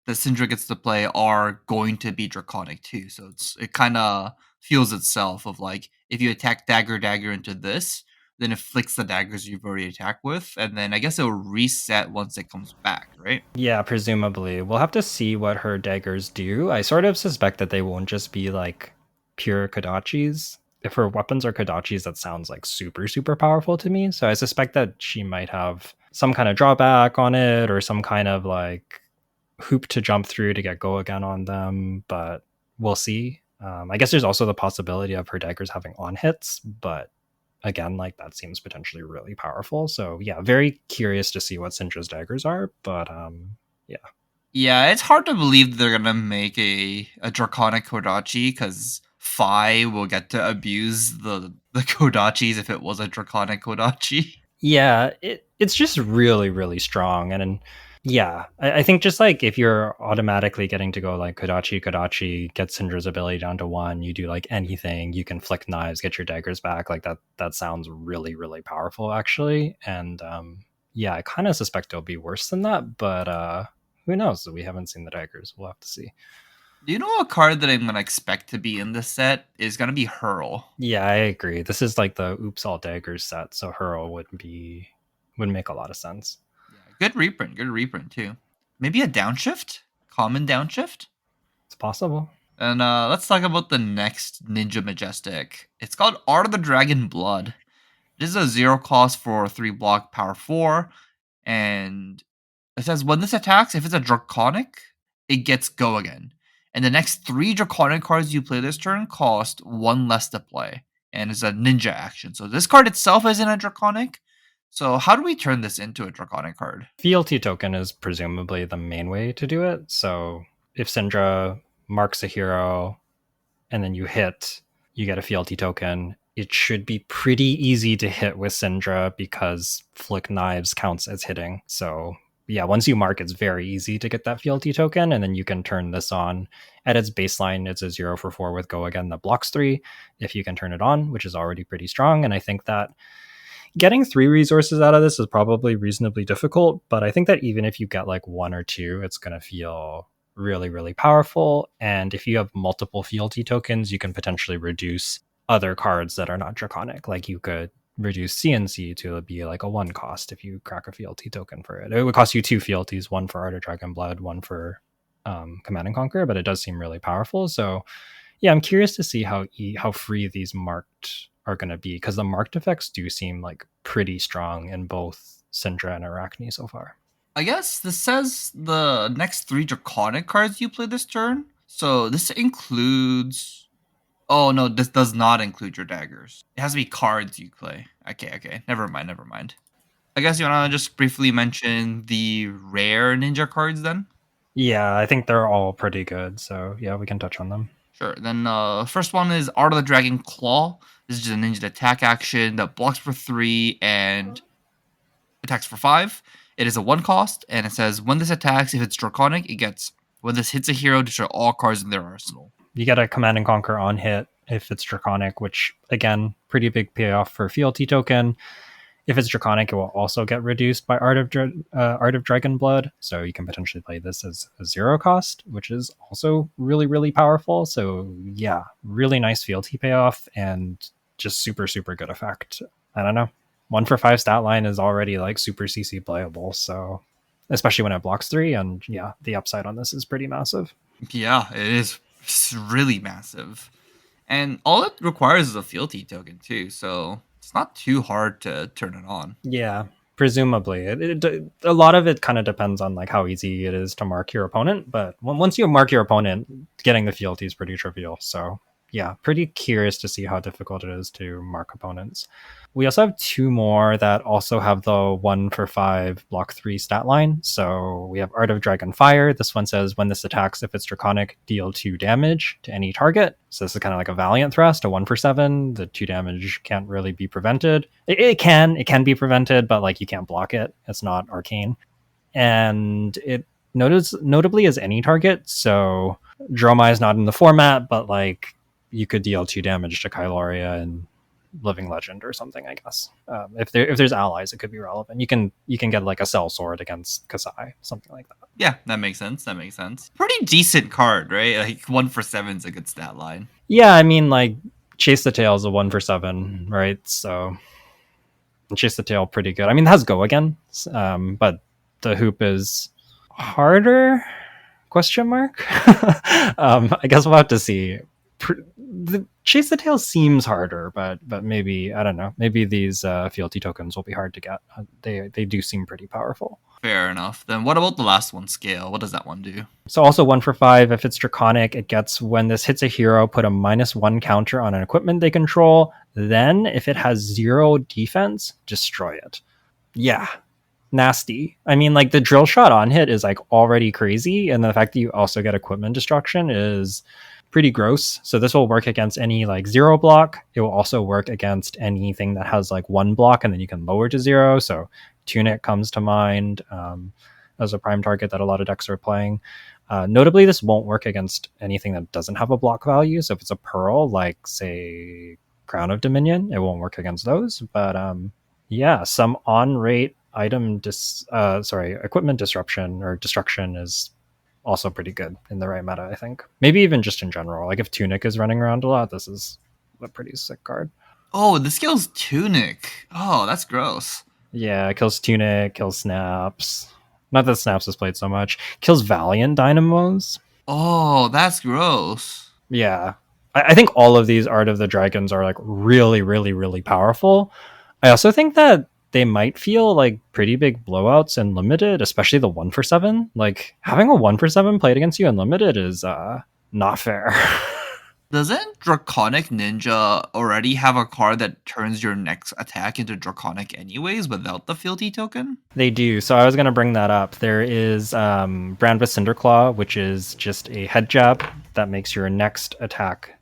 that Syndra gets to play are going to be Draconic too. So it kind of feels itself of like if you attack dagger into this, then it flicks the daggers you've already attacked with, and then I guess it'll reset once it comes back, right? Yeah, presumably. We'll have to see what her daggers do. I sort of suspect that they won't just be like pure Kodachis. If her weapons are Kodachis, that sounds like super, super powerful to me. So I suspect that she might have some kind of drawback on it or some kind of like hoop to jump through to get go again on them, but we'll see. I guess there's also the possibility of her daggers having on hits, but again, like that seems potentially really powerful. So yeah, very curious to see what Syndra's daggers are, but yeah. Yeah, it's hard to believe they're gonna make a Draconic Kodachi because Fi will get to abuse the Kodachis if it was a Draconic Kodachi. Yeah, it's just really, really strong. And yeah, I think just like if you're automatically getting to go like Kodachi, get Syndra's ability down to 1, you do like anything, you can flick knives, get your daggers back. Like that sounds really, really powerful actually. And yeah, I kind of suspect it'll be worse than that, but who knows? We haven't seen the daggers. We'll have to see. Do you know a card that I'm gonna expect to be in this set is gonna be Hurl? Yeah, I agree. This is like the Oops All Daggers set, so Hurl would make a lot of sense. Yeah, good reprint too. Maybe a downshift, common downshift. It's possible. And let's talk about the next Ninja Majestic. It's called Art of the Dragon Blood. This is a 0 cost for 3 block, power 4, and it says when this attacks, if it's a Draconic, it gets go again. And the next 3 Draconic cards you play this turn cost 1 less to play, and it's a ninja action. So this card itself isn't a Draconic. So how do we turn this into a Draconic card? Fealty token is presumably the main way to do it. So if Syndra marks a hero and then you hit, you get a fealty token. It should be pretty easy to hit with Syndra because flick knives counts as hitting. So yeah, once you mark, it's very easy to get that fealty token, and then you can turn this on. At its baseline, it's a 0 for 4 with go again that blocks 3 if you can turn it on, which is already pretty strong. And I think that getting 3 resources out of this is probably reasonably difficult, but I think that even if you get like 1 or 2, it's going to feel really, really powerful. And if you have multiple fealty tokens, you can potentially reduce other cards that are not Draconic. Like you could reduce CNC to be like a 1 cost if you crack a fealty token for it. It would cost you 2 fealties, 1 for Art of Dragon Blood, 1 for Command and Conquer, but it does seem really powerful. So yeah, I'm curious to see how free these marked are going to be, because the marked effects do seem like pretty strong in both Syndra and Arachne so far. I guess this says the next 3 Draconic cards you play this turn. So this includes... Oh, no, this does not include your daggers. It has to be cards you play. Okay. Never mind. I guess you want to just briefly mention the rare ninja cards then? Yeah, I think they're all pretty good. So yeah, we can touch on them. Sure. Then first one is Art of the Dragon Claw. This is just a ninja attack action that blocks for 3 and attacks for 5. It is a 1 cost, and it says when this attacks, if it's Draconic, it gets... When this hits a hero, destroy all cards in their arsenal. You get a Command and Conquer on hit if it's Draconic, which again, pretty big payoff for fealty token. If it's Draconic, it will also get reduced by Art of Dragon Blood, so you can potentially play this as a 0 cost, which is also really, really powerful. So yeah, really nice fealty payoff and just super, super good effect. I don't know. 1 for 5 stat line is already like super CC playable, so especially when it blocks 3, and yeah, the upside on this is pretty massive. Yeah, it is really massive. And all it requires is a fealty token too, so it's not too hard to turn it on. Yeah, presumably. A lot of it kind of depends on like how easy it is to mark your opponent, but once you mark your opponent, getting the fealty is pretty trivial. So yeah, pretty curious to see how difficult it is to mark opponents. We also have 2 more that also have the 1 for 5 block 3 stat line. So we have Art of Dragon Fire. This one says when this attacks, if it's Draconic, deal 2 damage to any target. So this is kind of like a Valiant Thrust, a 1 for 7. The 2 damage can't really be prevented. It can be prevented, but like you can't block it. It's not arcane. And it notably as any target. So Dromai is not in the format, but like you could deal 2 damage to Kyloria and Living Legend or something, I guess. If there's allies, it could be relevant. You can get like a Cell Sword against Kasai, something like that. Yeah, that makes sense. That makes sense. Pretty decent card, right? Like 1 for 7 is a good stat line. Yeah, I mean like Chase the Tail is a 1 for 7, right? So Chase the Tail pretty good. I mean, it has Go again, but the hoop is harder? Question mark. I guess we'll have to see. The Chase the Tail seems harder, but maybe I don't know. Maybe these fealty tokens will be hard to get. They do seem pretty powerful. Fair enough. Then what about the last one, Scale? What does that one do? So also 1 for 5. If it's Draconic, it gets when this hits a hero, put a -1 counter on an equipment they control. Then, if it has 0 defense, destroy it. Yeah, nasty. I mean, like the drill shot on hit is like already crazy, and the fact that you also get equipment destruction is pretty gross. So this will work against any like 0 block. It will also work against anything that has like 1 block, and then you can lower to 0. So Tunic comes to mind as a prime target that a lot of decks are playing. Notably, this won't work against anything that doesn't have a block value. So if it's a Pearl, like say Crown of Dominion, it won't work against those. But yeah, some on rate equipment disruption or destruction is also pretty good in the right meta, I think. Maybe even just in general. Like if Tunic is running around a lot, this is a pretty sick card. Oh, the skill's Tunic. Oh, that's gross. Yeah, it kills Tunic, kills Snaps. Not that Snaps has played so much. Kills Valiant Dynamos. Oh, that's gross. Yeah. I think all of these Art of the Dragons are like really, really, really powerful. I also think that they might feel like pretty big blowouts in limited, especially the 1 for 7. Like having a 1 for 7 played against you in limited is not fair. Doesn't Draconic Ninja already have a card that turns your next attack into Draconic anyways without the fealty token? They do. So I was going to bring that up. There is Brand with Cinderclaw, which is just a head jab that makes your next attack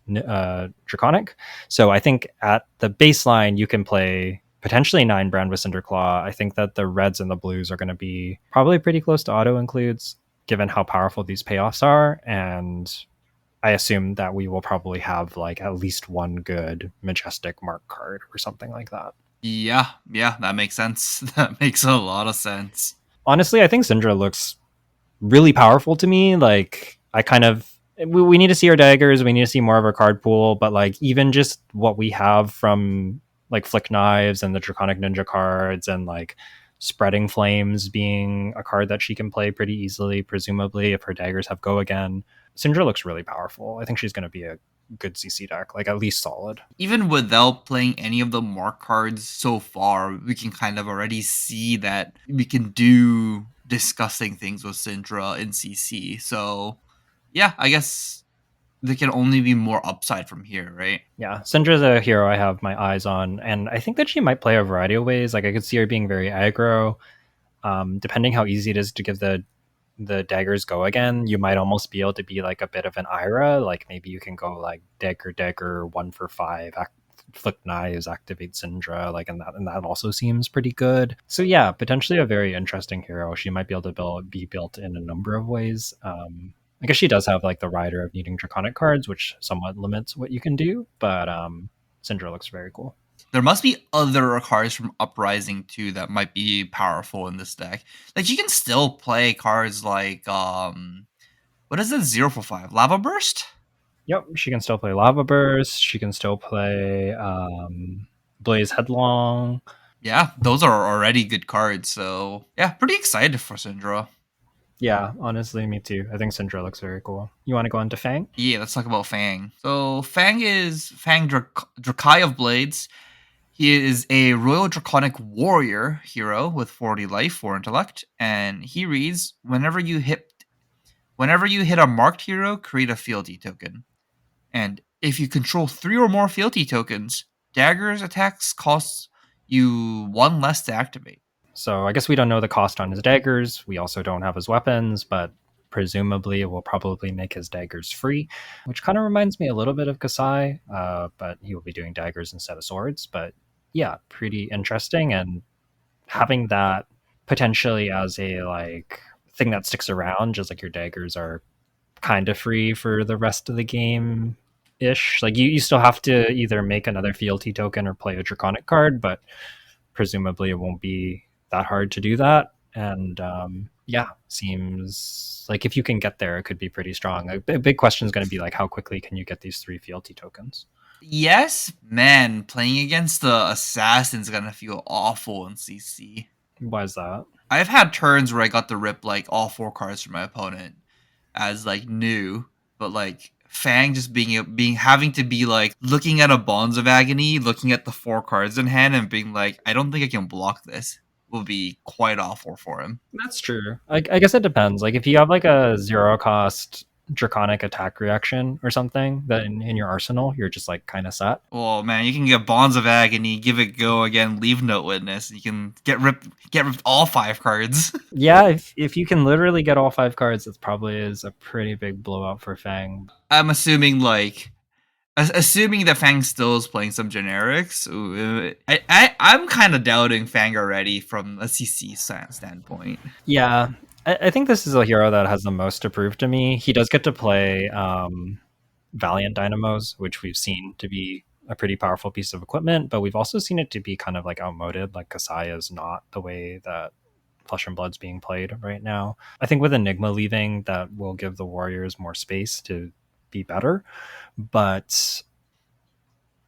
Draconic. So I think at the baseline, you can play potentially 9 Brand with Cinderclaw. I think that the reds and the blues are going to be probably pretty close to auto includes, given how powerful these payoffs are. And I assume that we will probably have like at least one good Majestic Mark card or something like that. Yeah, that makes sense. That makes a lot of sense. Honestly, I think Syndra looks really powerful to me. Like I kind of we need to see our daggers, we need to see more of our card pool, but like even just what we have from like Flick Knives and the Draconic Ninja cards and like Spreading Flames being a card that she can play pretty easily, presumably if her daggers have Go again. Syndra looks really powerful. I think she's going to be a good CC deck, like at least solid. Even without playing any of the mark cards so far, we can kind of already see that we can do disgusting things with Syndra in CC. So, yeah, I guess there can only be more upside from here, right? Yeah, Syndra's a hero I have my eyes on, and I think that she might play a variety of ways. Like I could see her being very aggro, depending how easy it is to give the daggers Go again. You might almost be able to be like a bit of an Ira. Like maybe you can go like dagger 1 for 5, Flick Knives, activate Syndra, like and that also seems pretty good. So yeah, potentially a very interesting hero. She might be able to be built in a number of ways. I guess she does have like the rider of needing Draconic cards, which somewhat limits what you can do, but Syndra looks very cool. There must be other cards from Uprising too that might be powerful in this deck. Like you can still play cards like what is it? 0 for 5 Lava Burst. Yep, she can still play Lava Burst. She can still play Blaze Headlong. Yeah, those are already good cards. So yeah, pretty excited for Syndra. Yeah, honestly, me too. I think Syndra looks very cool. You want to go into Fang? Yeah, let's talk about Fang. So Fang is Drakai of Blades. He is a Royal Draconic Warrior hero with 40 life, 4 intellect, and he reads, whenever you hit a marked hero, create a fealty token. And if you control 3 or more fealty tokens, daggers attacks costs you 1 less to activate. So I guess we don't know the cost on his daggers. We also don't have his weapons, but presumably it will probably make his daggers free, which kind of reminds me a little bit of Kasai, but he will be doing daggers instead of swords. But yeah, pretty interesting. And having that potentially as a like thing that sticks around, just like your daggers are kind of free for the rest of the game ish. Like you still have to either make another fealty token or play a draconic card, but presumably it won't be that hard to do that. And yeah, seems like if you can get there, it could be pretty strong. A big question is going to be like, how quickly can you get these 3 fealty tokens? Yes, man, playing against the Assassin's gonna feel awful in CC. Why is that? I've had turns where I got to rip like all 4 cards from my opponent as like new, but like Fang just being having to be like looking at a Bonds of Agony, looking at the 4 cards in hand, and being like, I don't think I can block this, will be quite awful for him. That's true. I guess it depends. Like if you have like a 0 cost draconic attack reaction or something that in your arsenal, you're just like kind of set. Oh man, you can get Bonds of Agony, give it go again, leave Note Witness. You can get ripped all 5 cards. Yeah, if you can literally get all 5 cards, it probably is a pretty big blowout for Fang. I'm assuming assuming that Fang still is playing some generics. Ooh, I'm kind of doubting Fang already from a CC standpoint. Yeah, I think this is a hero that has the most to prove to me. He does get to play Valiant Dynamos, which we've seen to be a pretty powerful piece of equipment, but we've also seen it to be kind of like outmoded. Like Jakaya is not the way that Flesh and Blood's being played right now. I think with Enigma leaving, that will give the Warriors more space to be better. But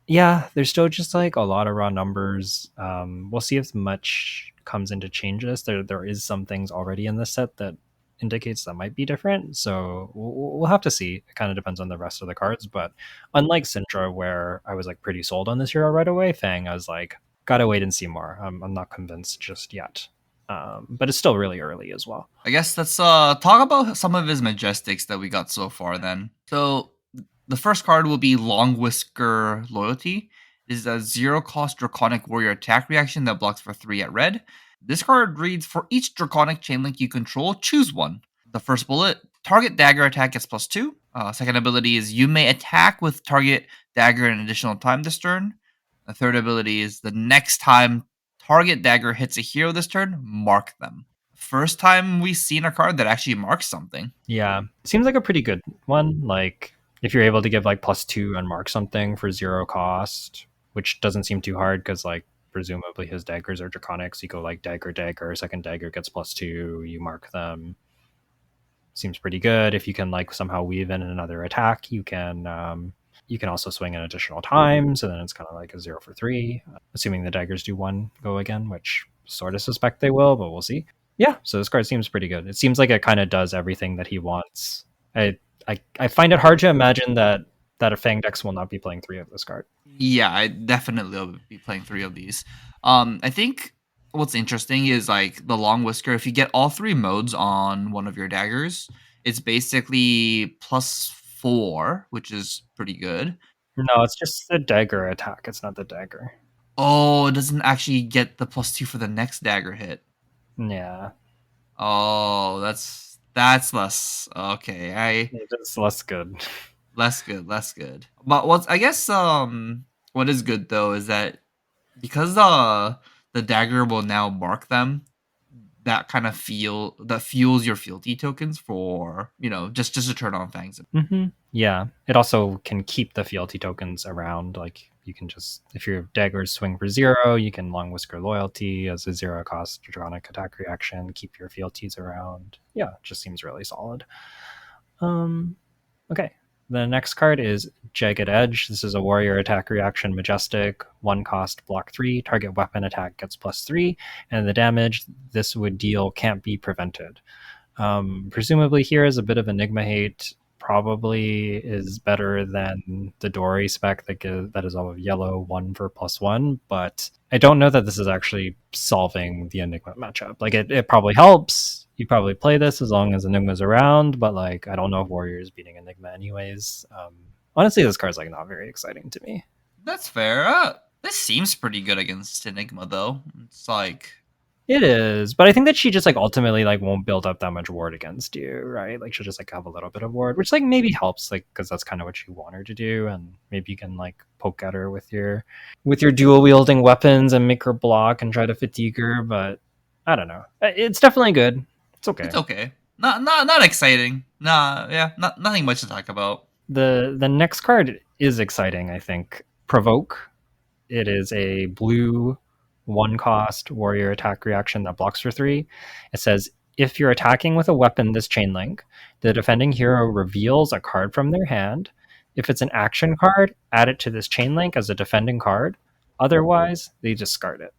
yeah, there's still just like a lot of raw numbers. We'll see if much comes into change this. There is some things already in the set that indicates that might be different. So we'll have to see. It kind of depends on the rest of the cards. But unlike Syndra, where I was like pretty sold on this hero right away, Fang, I was like, gotta wait and see more. I'm not convinced just yet. But it's still really early as well. I guess let's talk about some of his majestics that we got so far then. So the first card will be Long Whisker Loyalty. This is a 0-cost Draconic Warrior attack reaction that blocks for 3 at red. This card reads, for each Draconic chainlink you control, choose one. The first bullet, target dagger attack gets +2. Second ability is you may attack with target dagger an additional time this turn. The third ability is the next time target dagger hits a hero this turn, mark them. First time we've seen a card that actually marks something. Yeah, seems like a pretty good one. Like if you're able to give like +2 and mark something for 0 cost, which doesn't seem too hard because like presumably his daggers are draconic, so you go like dagger, second dagger gets +2, you mark them. Seems pretty good. If you can like somehow weave in another attack, you can also swing an additional time, so then it's kind of like a 0 for 3, assuming the daggers do 1 go again, which sort of suspect they will, but we'll see. Yeah, so this card seems pretty good. It seems like it kind of does everything that he wants. I find it hard to imagine that a Fang Dex will not be playing 3 of this card. Yeah, I definitely will be playing 3 of these. I think what's interesting is like the Long Whisker. If you get all 3 modes on one of your daggers, it's basically +4, which is pretty good. No, it's just the dagger attack. It's not the dagger. Oh, it doesn't actually get the +2 for the next dagger hit. Yeah. Oh, that's less okay. It's less good. Less good. But what is good though is that because the dagger will now mark them, that kind of fuels your fealty tokens for just to turn on Fangs. Mm-hmm. Yeah, it also can keep the fealty tokens around. Like you can just, if your daggers swing for 0, you can Long Whisker Loyalty as a 0-cost Draconic attack reaction, keep your fealties around. Yeah, it just seems really solid. Okay. The next card is Jagged Edge. This is a warrior attack reaction majestic, 1-cost, block 3, target weapon attack gets +3, and the damage this would deal can't be prevented. Presumably here is a bit of Enigma hate, probably is better than the Dory spec that is all of yellow, 1 for +1, but I don't know that this is actually solving the Enigma matchup. Like it probably helps. You probably play this as long as Enigma's around, but like I don't know if Warrior is beating Enigma anyways. Honestly, this card's like not very exciting to me. That's fair. This seems pretty good against Enigma though. It's like it is, but I think that she just like ultimately like won't build up that much ward against you, right? Like she'll just like have a little bit of ward, which like maybe helps, like because that's kind of what you want her to do, and maybe you can like poke at her with your dual wielding weapons and make her block and try to fatigue her. But I don't know. It's definitely good. It's okay. It's okay. Not exciting. Nah, yeah, nothing much to talk about. The next card is exciting, I think. Provoke. It is a blue one cost warrior attack reaction that blocks for 3. It says if you're attacking with a weapon this chain link, the defending hero reveals a card from their hand. If it's an action card, add it to this chain link as a defending card. Otherwise, they discard it.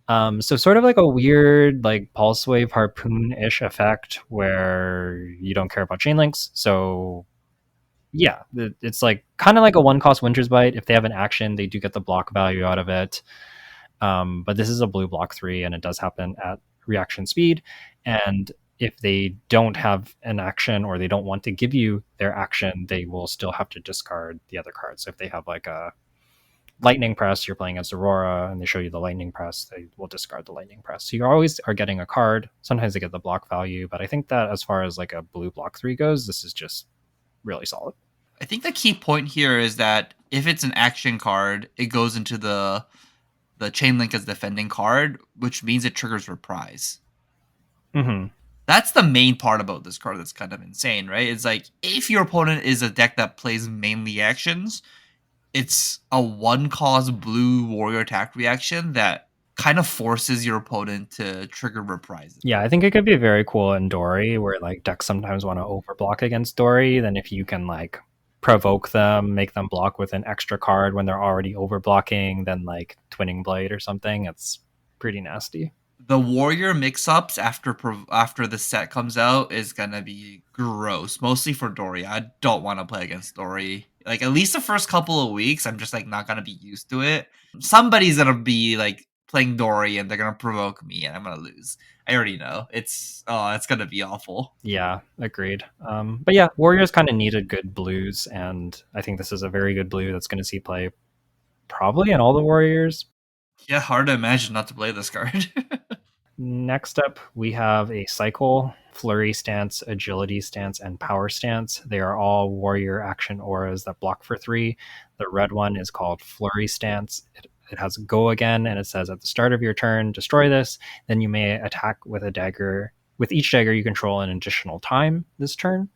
So sort of like a weird like pulse wave harpoon-ish effect where you don't care about chain links. So yeah, it's like kind of like a one cost Winter's Bite. If they have an action, they do get the block value out of it. But this is a blue block 3, and it does happen at reaction speed. And if they don't have an action or they don't want to give you their action, they will still have to discard the other cards. So if they have like a lightning press, you're playing as Aurora, and they show you the lightning press, they will discard the lightning press. So you always are getting a card. Sometimes they get the block value, but I think that as far as like a blue block 3 goes, this is just really solid. I think the key point here is that if it's an action card, it goes into the chain link as defending card, which means it triggers reprise. Mm-hmm. That's the main part about this card that's kind of insane, right? It's like if your opponent is a deck that plays mainly actions, it's a one cost blue warrior attack reaction that kind of forces your opponent to trigger reprise. Yeah, I think it could be very cool in Dory, where like decks sometimes want to overblock against Dory. Then if you can like provoke them, make them block with an extra card when they're already overblocking, then like Twinning Blade or something, it's pretty nasty. The warrior mix-ups after the set comes out is gonna be gross, mostly for Dory. I don't want to play against Dory. Like at least the first couple of weeks, I'm just like not gonna be used to it. Somebody's gonna be like playing Dory and they're gonna provoke me and I'm gonna lose. I already know. It's gonna be awful. Yeah, agreed. But yeah, Warriors kind of needed good blues, and I think this is a very good blue that's going to see play probably in all the Warriors. Yeah, hard to imagine not to play this card. Next up, we have a cycle, flurry stance, agility stance, and power stance. They are all warrior action auras that block for 3. The red one is called flurry stance. It has go again, and it says at the start of your turn, destroy this. Then you may attack with a dagger. With each dagger, you control an additional time this turn.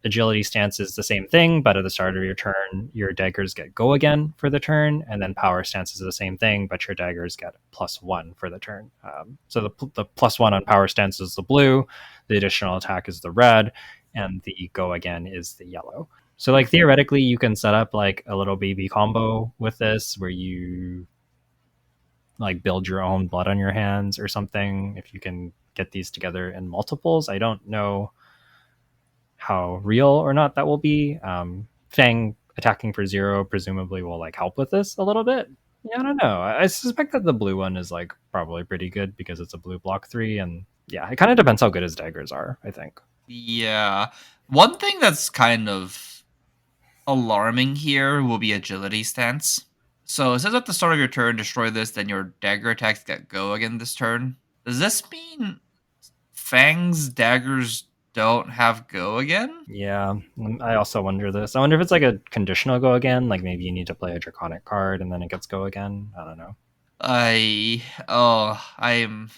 Agility stance is the same thing, but at the start of your turn, your daggers get go again for the turn, and then power stance is the same thing, but your daggers get +1 for the turn. So the +1 on power stance is the blue, the additional attack is the red, and the go again is the yellow. So like theoretically, you can set up like a little baby combo with this, where you like build your own blood on your hands or something. If you can get these together in multiples, I don't know how real or not that will be. Fang attacking for 0 presumably will like help with this a little bit. Yeah, I don't know. I suspect that the blue one is like probably pretty good because it's a blue block 3, and yeah, it kind of depends how good his daggers are, I think. Yeah. One thing that's kind of alarming here will be agility stance. So it says at the start of your turn, destroy this, then your dagger attacks get go again this turn. Does this mean Fang's daggers don't have go again? Yeah, I also wonder this. I wonder if it's like a conditional go again, like maybe you need to play a Draconic card and then it gets go again. I don't know. I'm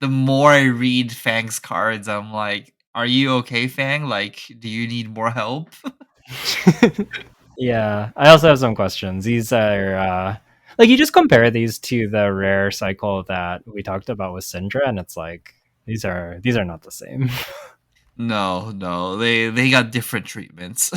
the more I read Fang's cards, I'm like, are you okay, Fang? Like, do you need more help? Yeah, I also have some questions. These are like you just compare these to the rare cycle that we talked about with Syndra, and it's like these are not the same. No, they got different treatments.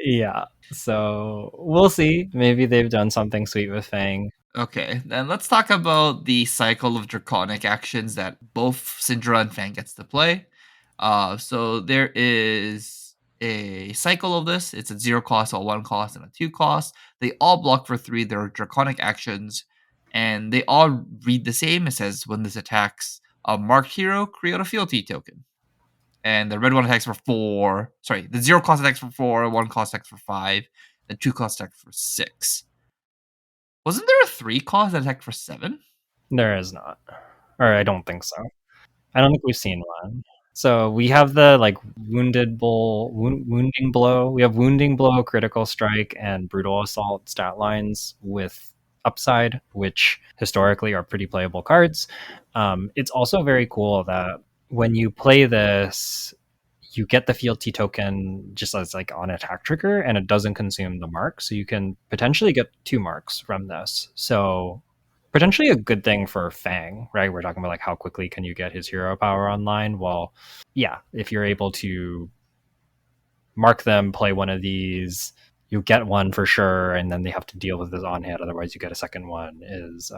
Yeah, so we'll see. Maybe they've done something sweet with Fang. Okay, then let's talk about the cycle of draconic actions that both Syndra and Fang gets to play. So there is a cycle of this. It's a 0 cost, a 1 cost, and a 2 cost. They all block for 3. They're draconic actions, and they all read the same. It says when this attacks a marked hero, create a fealty token. And the red one attacks for 4. Sorry, the 0 cost attacks for 4, 1 cost attacks for 5, and 2 cost attacks for 6. Wasn't there a 3 cost that attacked for 7? There is not, or I don't think so. I don't think we've seen one. So we have the like wounding blow. We have wounding blow, critical strike, and brutal assault stat lines with upside, which historically are pretty playable cards. It's also very cool that when you play this, you get the fealty token just as like on attack trigger, and it doesn't consume the mark, so you can potentially get 2 marks from this. So potentially a good thing for Fang, right? We're talking about like how quickly can you get his hero power online. Well, yeah, if you're able to mark them, play one of these, you get one for sure, and then they have to deal with this on hand. Otherwise, you get a second one. Is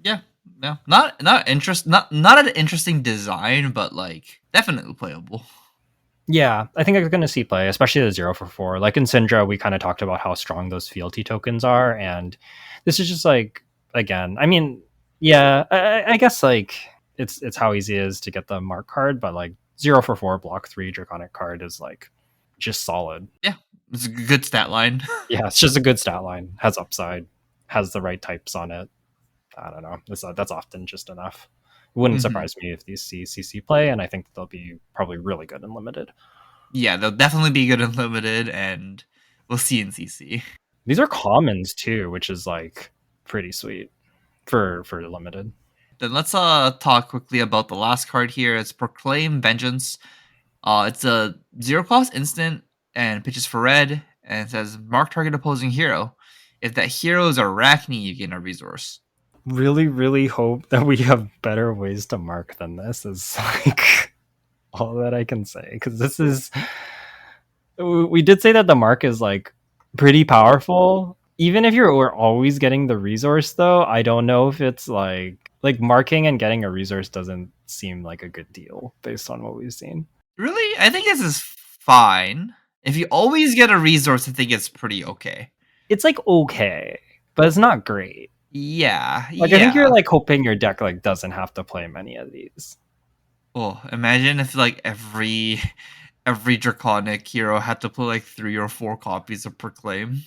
Yeah, no, not an interesting design, but like definitely playable. Yeah, I think I'm going to see play, especially the 0 for 4. Like in Syndra, we kind of talked about how strong those fealty tokens are, and this is just like again. I mean, yeah, I guess like it's how easy it is to get the mark card, but like 0 for 4 block 3 draconic card is like just solid. Yeah, it's a good stat line. Yeah, it's just a good stat line. Has upside, has the right types on it. I don't know. That's often just enough. It wouldn't Mhm. surprise me if these see CC play, and I think they'll be probably really good and limited. Yeah, they'll definitely be good in limited, and we'll see in CC. These are commons too, which is like pretty sweet for limited. Then let's talk quickly about the last card here. It's Proclaim Vengeance. It's a 0 cost instant and pitches for red, and it says mark target opposing hero. If that hero is Arachne, you gain a resource. Really, really hope that we have better ways to mark than this. Is like all that I can say, because this is. We did say that the mark is like pretty powerful. Even if you're always getting the resource, though, I don't know if it's like marking and getting a resource doesn't seem like a good deal based on what we've seen. Really? I think this is fine. If you always get a resource, I think it's pretty okay. It's like okay, but it's not great. Yeah, Like I think yeah. you're like hoping your deck like doesn't have to play many of these. Oh, imagine if like every Draconic hero had to play like 3 or 4 copies of Proclaim.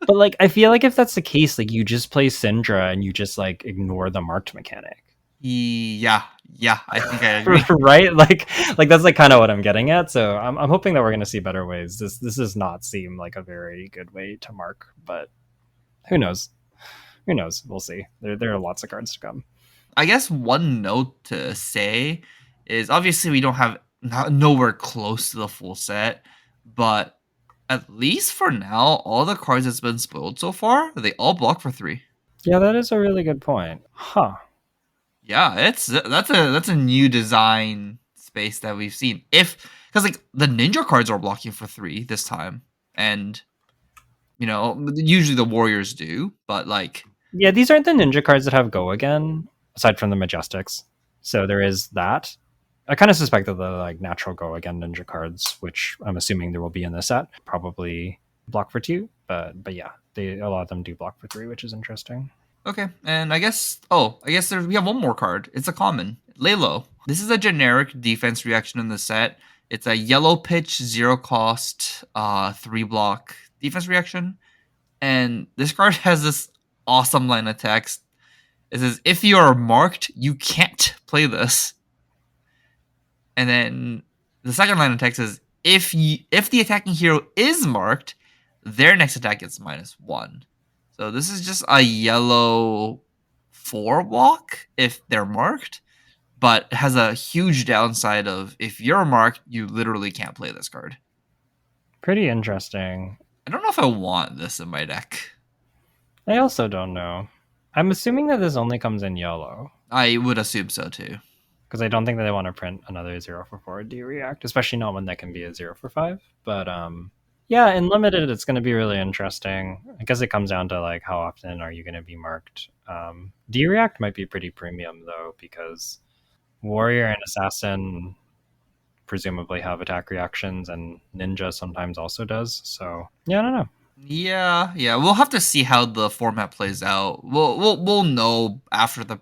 But like I feel like if that's the case, like you just play Syndra and you just like ignore the marked mechanic. Yeah, yeah, I think I agree. Right? Like that's like kind of what I'm getting at. So I'm hoping that we're gonna see better ways. This does not seem like a very good way to mark, but who knows? Who knows? We'll see. There are lots of cards to come. I guess one note to say is obviously we don't have nowhere close to the full set, but at least for now, all the cards that's been spoiled so far, they all block for 3. Yeah, that is a really good point. Huh. Yeah, that's a new design space that we've seen. If because like the ninja cards are blocking for 3 this time, and usually the warriors do, but like Yeah, these aren't the ninja cards that have go again, aside from the majestics. So there is that. I kind of suspect that the like natural go again ninja cards, which I'm assuming there will be in this set, probably block for 2. But yeah, a lot of them do block for 3, which is interesting. okay, and I guess we have one more card. It's a common Lalo. This is a generic defense reaction in the set. It's a yellow pitch 0 cost 3 block defense reaction, and this card has this awesome line of text. It says, "If you are marked, you can't play this." And then the second line of text is, "If the attacking hero is marked, their next attack gets -1." So this is just a yellow 4 block if they're marked, but has a huge downside of if you're marked, you literally can't play this card. Pretty interesting. I don't know if I want this in my deck. I also don't know. I'm assuming that this only comes in yellow I would assume so too. because I don't think that they want to print another 0 for 4 D react, especially not one that can be a 0 for 5. But yeah, in limited, it's going to be really interesting. I guess it comes down to like how often are you going to be marked. D react might be pretty premium though because warrior and assassin presumably have attack reactions, and ninja sometimes also does. So yeah, I don't know. Yeah, we'll have to see how the format plays out. We'll know after the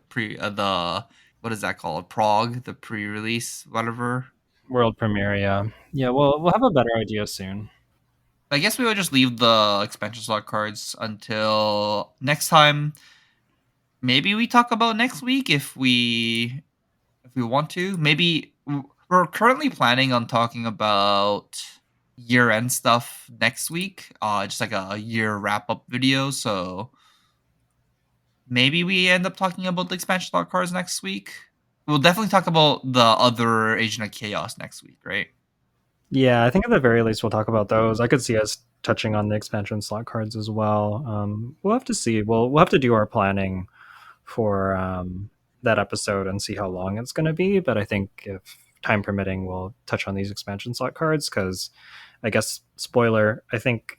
what is that called? Prog, the pre-release, whatever. World premiere, yeah, yeah. We'll have a better idea soon. I guess we would just leave the expansion slot cards until next time. Maybe we talk about next week if we want to. Maybe we're currently planning on talking about year-end stuff next week. Just like a year wrap-up video. So maybe we end up talking about the expansion slot cards next week. We'll definitely talk about the other Agent of Chaos next week, right? Yeah, I think at the very least we'll talk about those. I could see us touching on the expansion slot cards as well. We'll have to see. We'll have to do our planning for that episode and see how long it's going to be. But I think if time permitting, we'll touch on these expansion slot cards because I guess spoiler. I think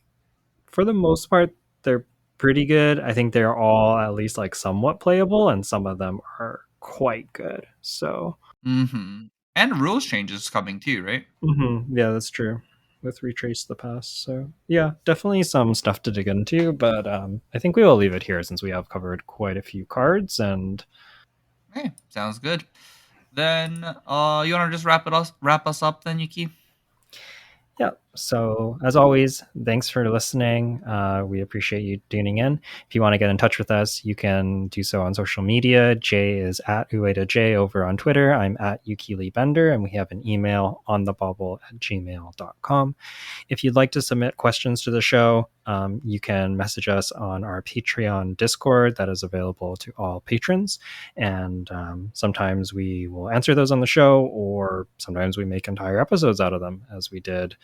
for the most part they're pretty good. I think they're all at least like somewhat playable, and some of them are quite good. So Mm-hmm. And rules changes coming too, right? yeah, that's true. With retrace the past, so yeah, definitely some stuff to dig into. But I think we will leave it here since we have covered quite a few cards, and Okay, sounds good. Then you wanna just wrap us up then, Yuki? yeah. So, as always, thanks for listening. We appreciate you tuning in. If you want to get in touch with us, you can do so on social media. Jay is at UedaJ over on Twitter. I'm at Yukili Bender, and we have an email on thebobble@gmail.com. If you'd like to submit questions to the show, you can message us on our Patreon Discord that is available to all patrons. And sometimes we will answer those on the show, or sometimes we make entire episodes out of them, as we did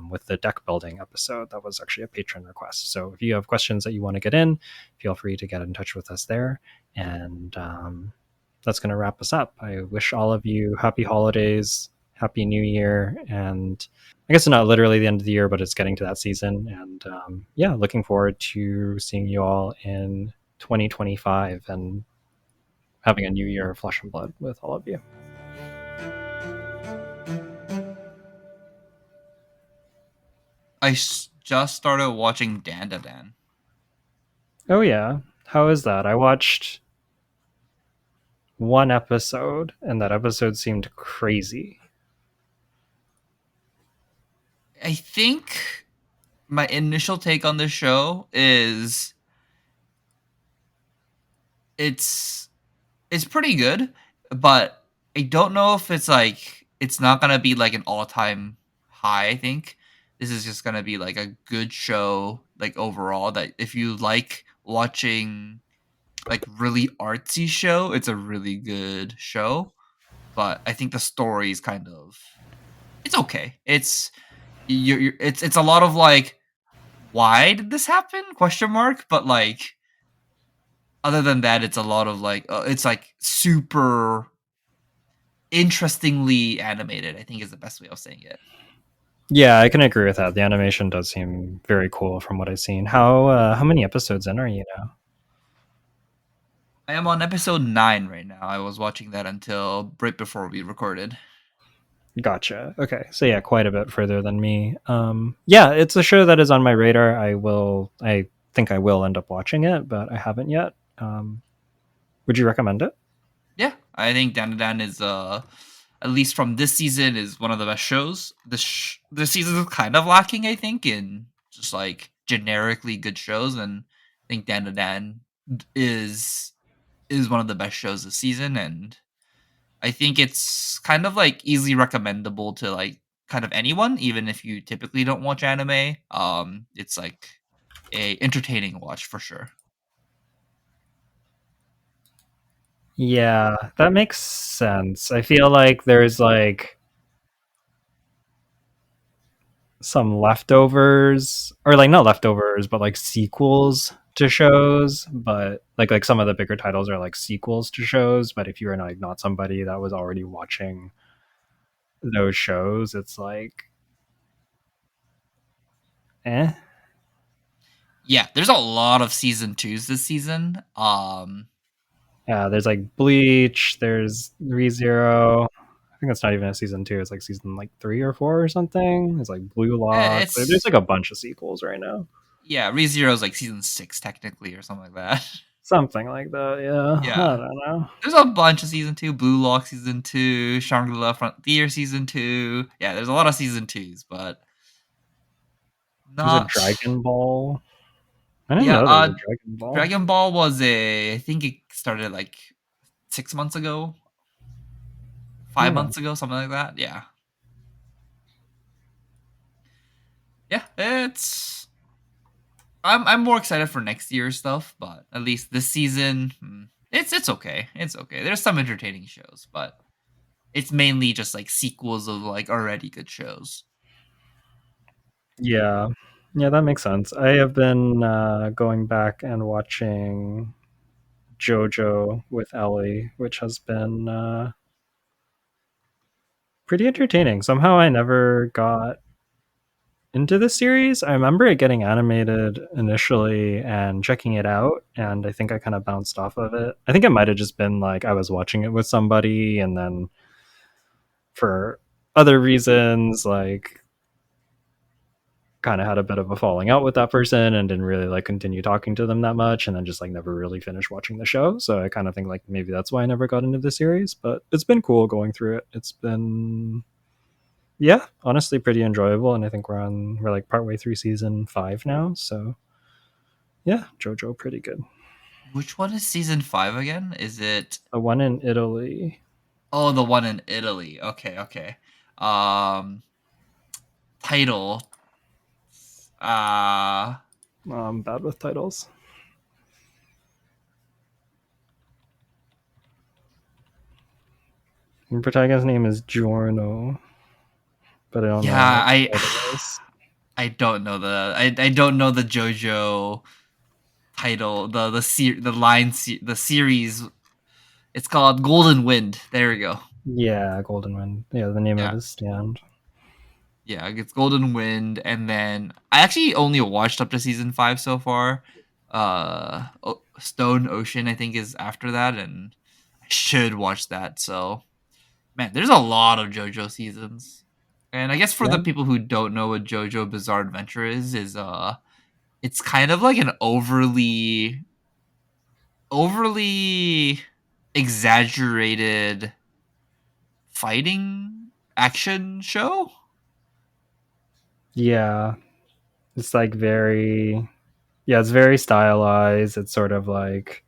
with the deck building episode. That was actually a patron request. So if you have questions that you want to get in, feel free to get in touch with us there. And that's going to wrap us up. I wish all of you happy holidays, happy new year, and I guess it's not literally the end of the year, but it's getting to that season. And yeah, looking forward to seeing you all in 2025 and having a new year of Flesh and Blood with all of you. Just started watching Dan. Oh, yeah. How is that? I watched one episode, and that episode seemed crazy. I think my initial take on this show is it's it's pretty good, but I don't know if it's not gonna be like an all time high. I think this is just gonna be like a good show, like overall. That if you like watching like really artsy show, it's a really good show. But I think the story is kind of it's okay. It's a lot of like why did this happen? Question mark. But like other than that, it's a lot of like it's like super interestingly animated. I think is the best way of saying it. Yeah, I can agree with that. The animation does seem very cool from what I've seen. How many episodes in are you now? I am on episode 9 right now. I was watching that until right before we recorded. Gotcha. Okay, so yeah, quite a bit further than me. Yeah, it's a show that is on my radar. I think I will end up watching it, but I haven't yet. Would you recommend it? Yeah, I think Dan is at least from this season is one of the best shows. This season is kind of lacking, I think, in just like generically good shows, and I think Dan is one of the best shows this season, and I think it's kind of like easily recommendable to like kind of anyone, even if you typically don't watch anime. It's like a entertaining watch for sure. Yeah, that makes sense. I feel like there's like some leftovers, or like not leftovers, but like sequels to shows. But like some of the bigger titles are like sequels to shows. But if you're like not somebody that was already watching those shows, it's like eh. Yeah, there's a lot of season twos this season. Yeah, there's like Bleach, there's ReZero. I think it's not even a season two. It's like season like 3 or 4 or something. It's like Blue Lock. There's It's like a bunch of sequels right now. yeah, ReZero is like season 6 technically or something like that. Something like that. Yeah, I Yeah, don't know. there's a bunch of season 2, Blue Lock season 2, Shangri-La Frontier season 2. Yeah, there's a lot of season 2s, but There's a not Dragon Ball. I didn't yeah, know there was a Dragon Ball. Dragon Ball was I think it started like 6 months ago, 5 Okay. months ago, something like that. Yeah. Yeah, it's I'm more excited for next year's stuff, but at least this season, it's okay. It's okay. There's some entertaining shows, but it's mainly just like sequels of like already good shows. Yeah. Yeah, that makes sense. I have been going back and watching JoJo with Ellie, which has been pretty entertaining. Somehow I never got into the series. I remember it getting animated initially and checking it out, and I think I kind of bounced off of it. I think it might have just been like I was watching it with somebody, and then for other reasons, like kind of had a bit of a falling out with that person and didn't really like continue talking to them that much, and then just like never really finished watching the show. So I kind of think like maybe that's why I never got into the series, but it's been cool going through it. It's been, yeah, honestly pretty enjoyable, and I think we're like partway through season 5 now, so yeah, JoJo pretty good. Which one is season 5 again? Is it The one in Italy. Oh, the one in Italy. Okay, okay. Um title. Uh Bad with titles. The protagonist's name is Giorno, but I don't know yeah, what the I title is. I don't know I don't know the JoJo title, the series. It's called Golden Wind. There we go. Yeah, Golden Wind. Yeah, the name of Yeah. his stand. Yeah, it's Golden Wind, and then I actually only watched up to season 5 so far. Stone Ocean I think is after that, and I should watch that. So, man, there's a lot of JoJo seasons. And I guess for Yeah. the people who don't know what JoJo Bizarre Adventure is it's kind of like an overly exaggerated fighting action show. Yeah. It's like very, yeah, it's very stylized. It's sort of like,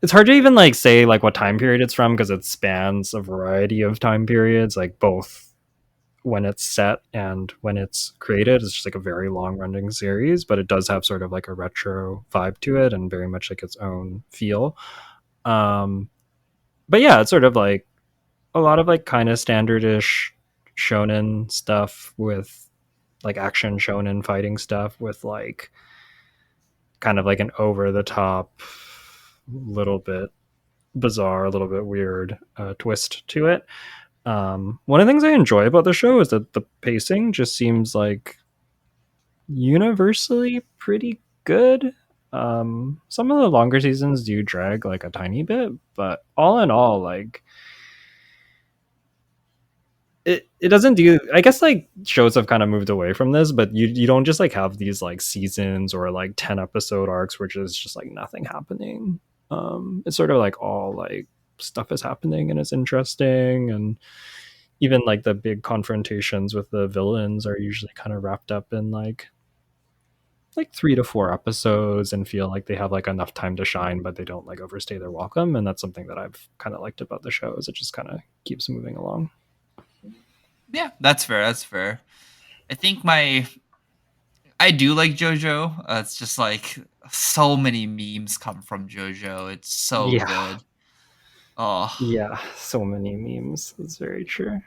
it's hard to even like say like what time period it's from because it spans a variety of time periods, like both when it's set and when it's created. It's just like a very long running series, but it does have sort of like a retro vibe to it and very much like its own feel. Um, but yeah, it's sort of like a lot of like kind of standardish shonen stuff with like action shonen fighting stuff with like kind of like an over the top, little bit bizarre, a little bit weird twist to it. One of the things I enjoy about the show is that the pacing just seems like universally pretty good. Some of the longer seasons do drag like a tiny bit, but all in all, like it doesn't do, I guess like shows have kind of moved away from this, but you don't just like have these like seasons or like 10 episode arcs where there's just like nothing happening. It's sort of like all like stuff is happening and it's interesting, and even like the big confrontations with the villains are usually kind of wrapped up in like 3 to 4 episodes and feel like they have like enough time to shine, but they don't like overstay their welcome. And that's something that I've kind of liked about the show, is it just kind of keeps moving along. Yeah, that's fair. That's fair. I think I do like JoJo. It's just like so many memes come from JoJo. It's so Yeah. good. Oh, Yeah, so many memes. That's very true.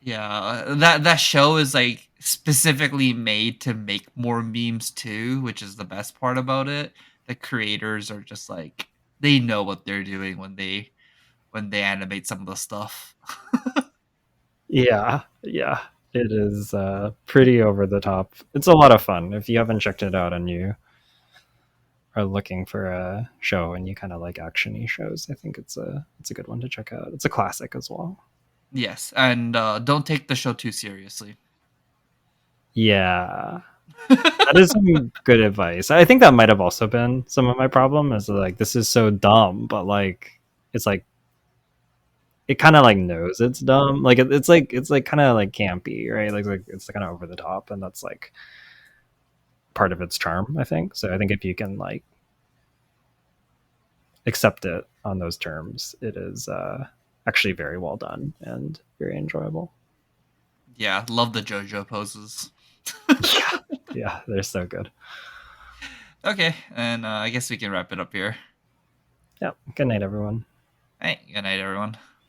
yeah. That show is like specifically made to make more memes too, which is the best part about it. The creators are just like they know what they're doing when they animate some of the stuff. Yeah, yeah. It is pretty over the top. It's a lot of fun. If you haven't checked it out and you are looking for a show and you kind of like actiony shows, I think it's a good one to check out. It's a classic as well. Yes, and don't take the show too seriously. Yeah, that is some good advice. I think that might have also been some of my problem, is like this is so dumb, but like it's like it kind of like knows it's dumb. Like it's like kind of like campy, right? Like it's kind of over the top, and that's like part of its charm, I think. So I think if you can like accept it on those terms, it is actually very well done and very enjoyable. Yeah, love the JoJo poses. Yeah, Yeah, they're so good. Okay, and I guess we can wrap it up here. Yeah. Good night, everyone. Hey, good night, everyone.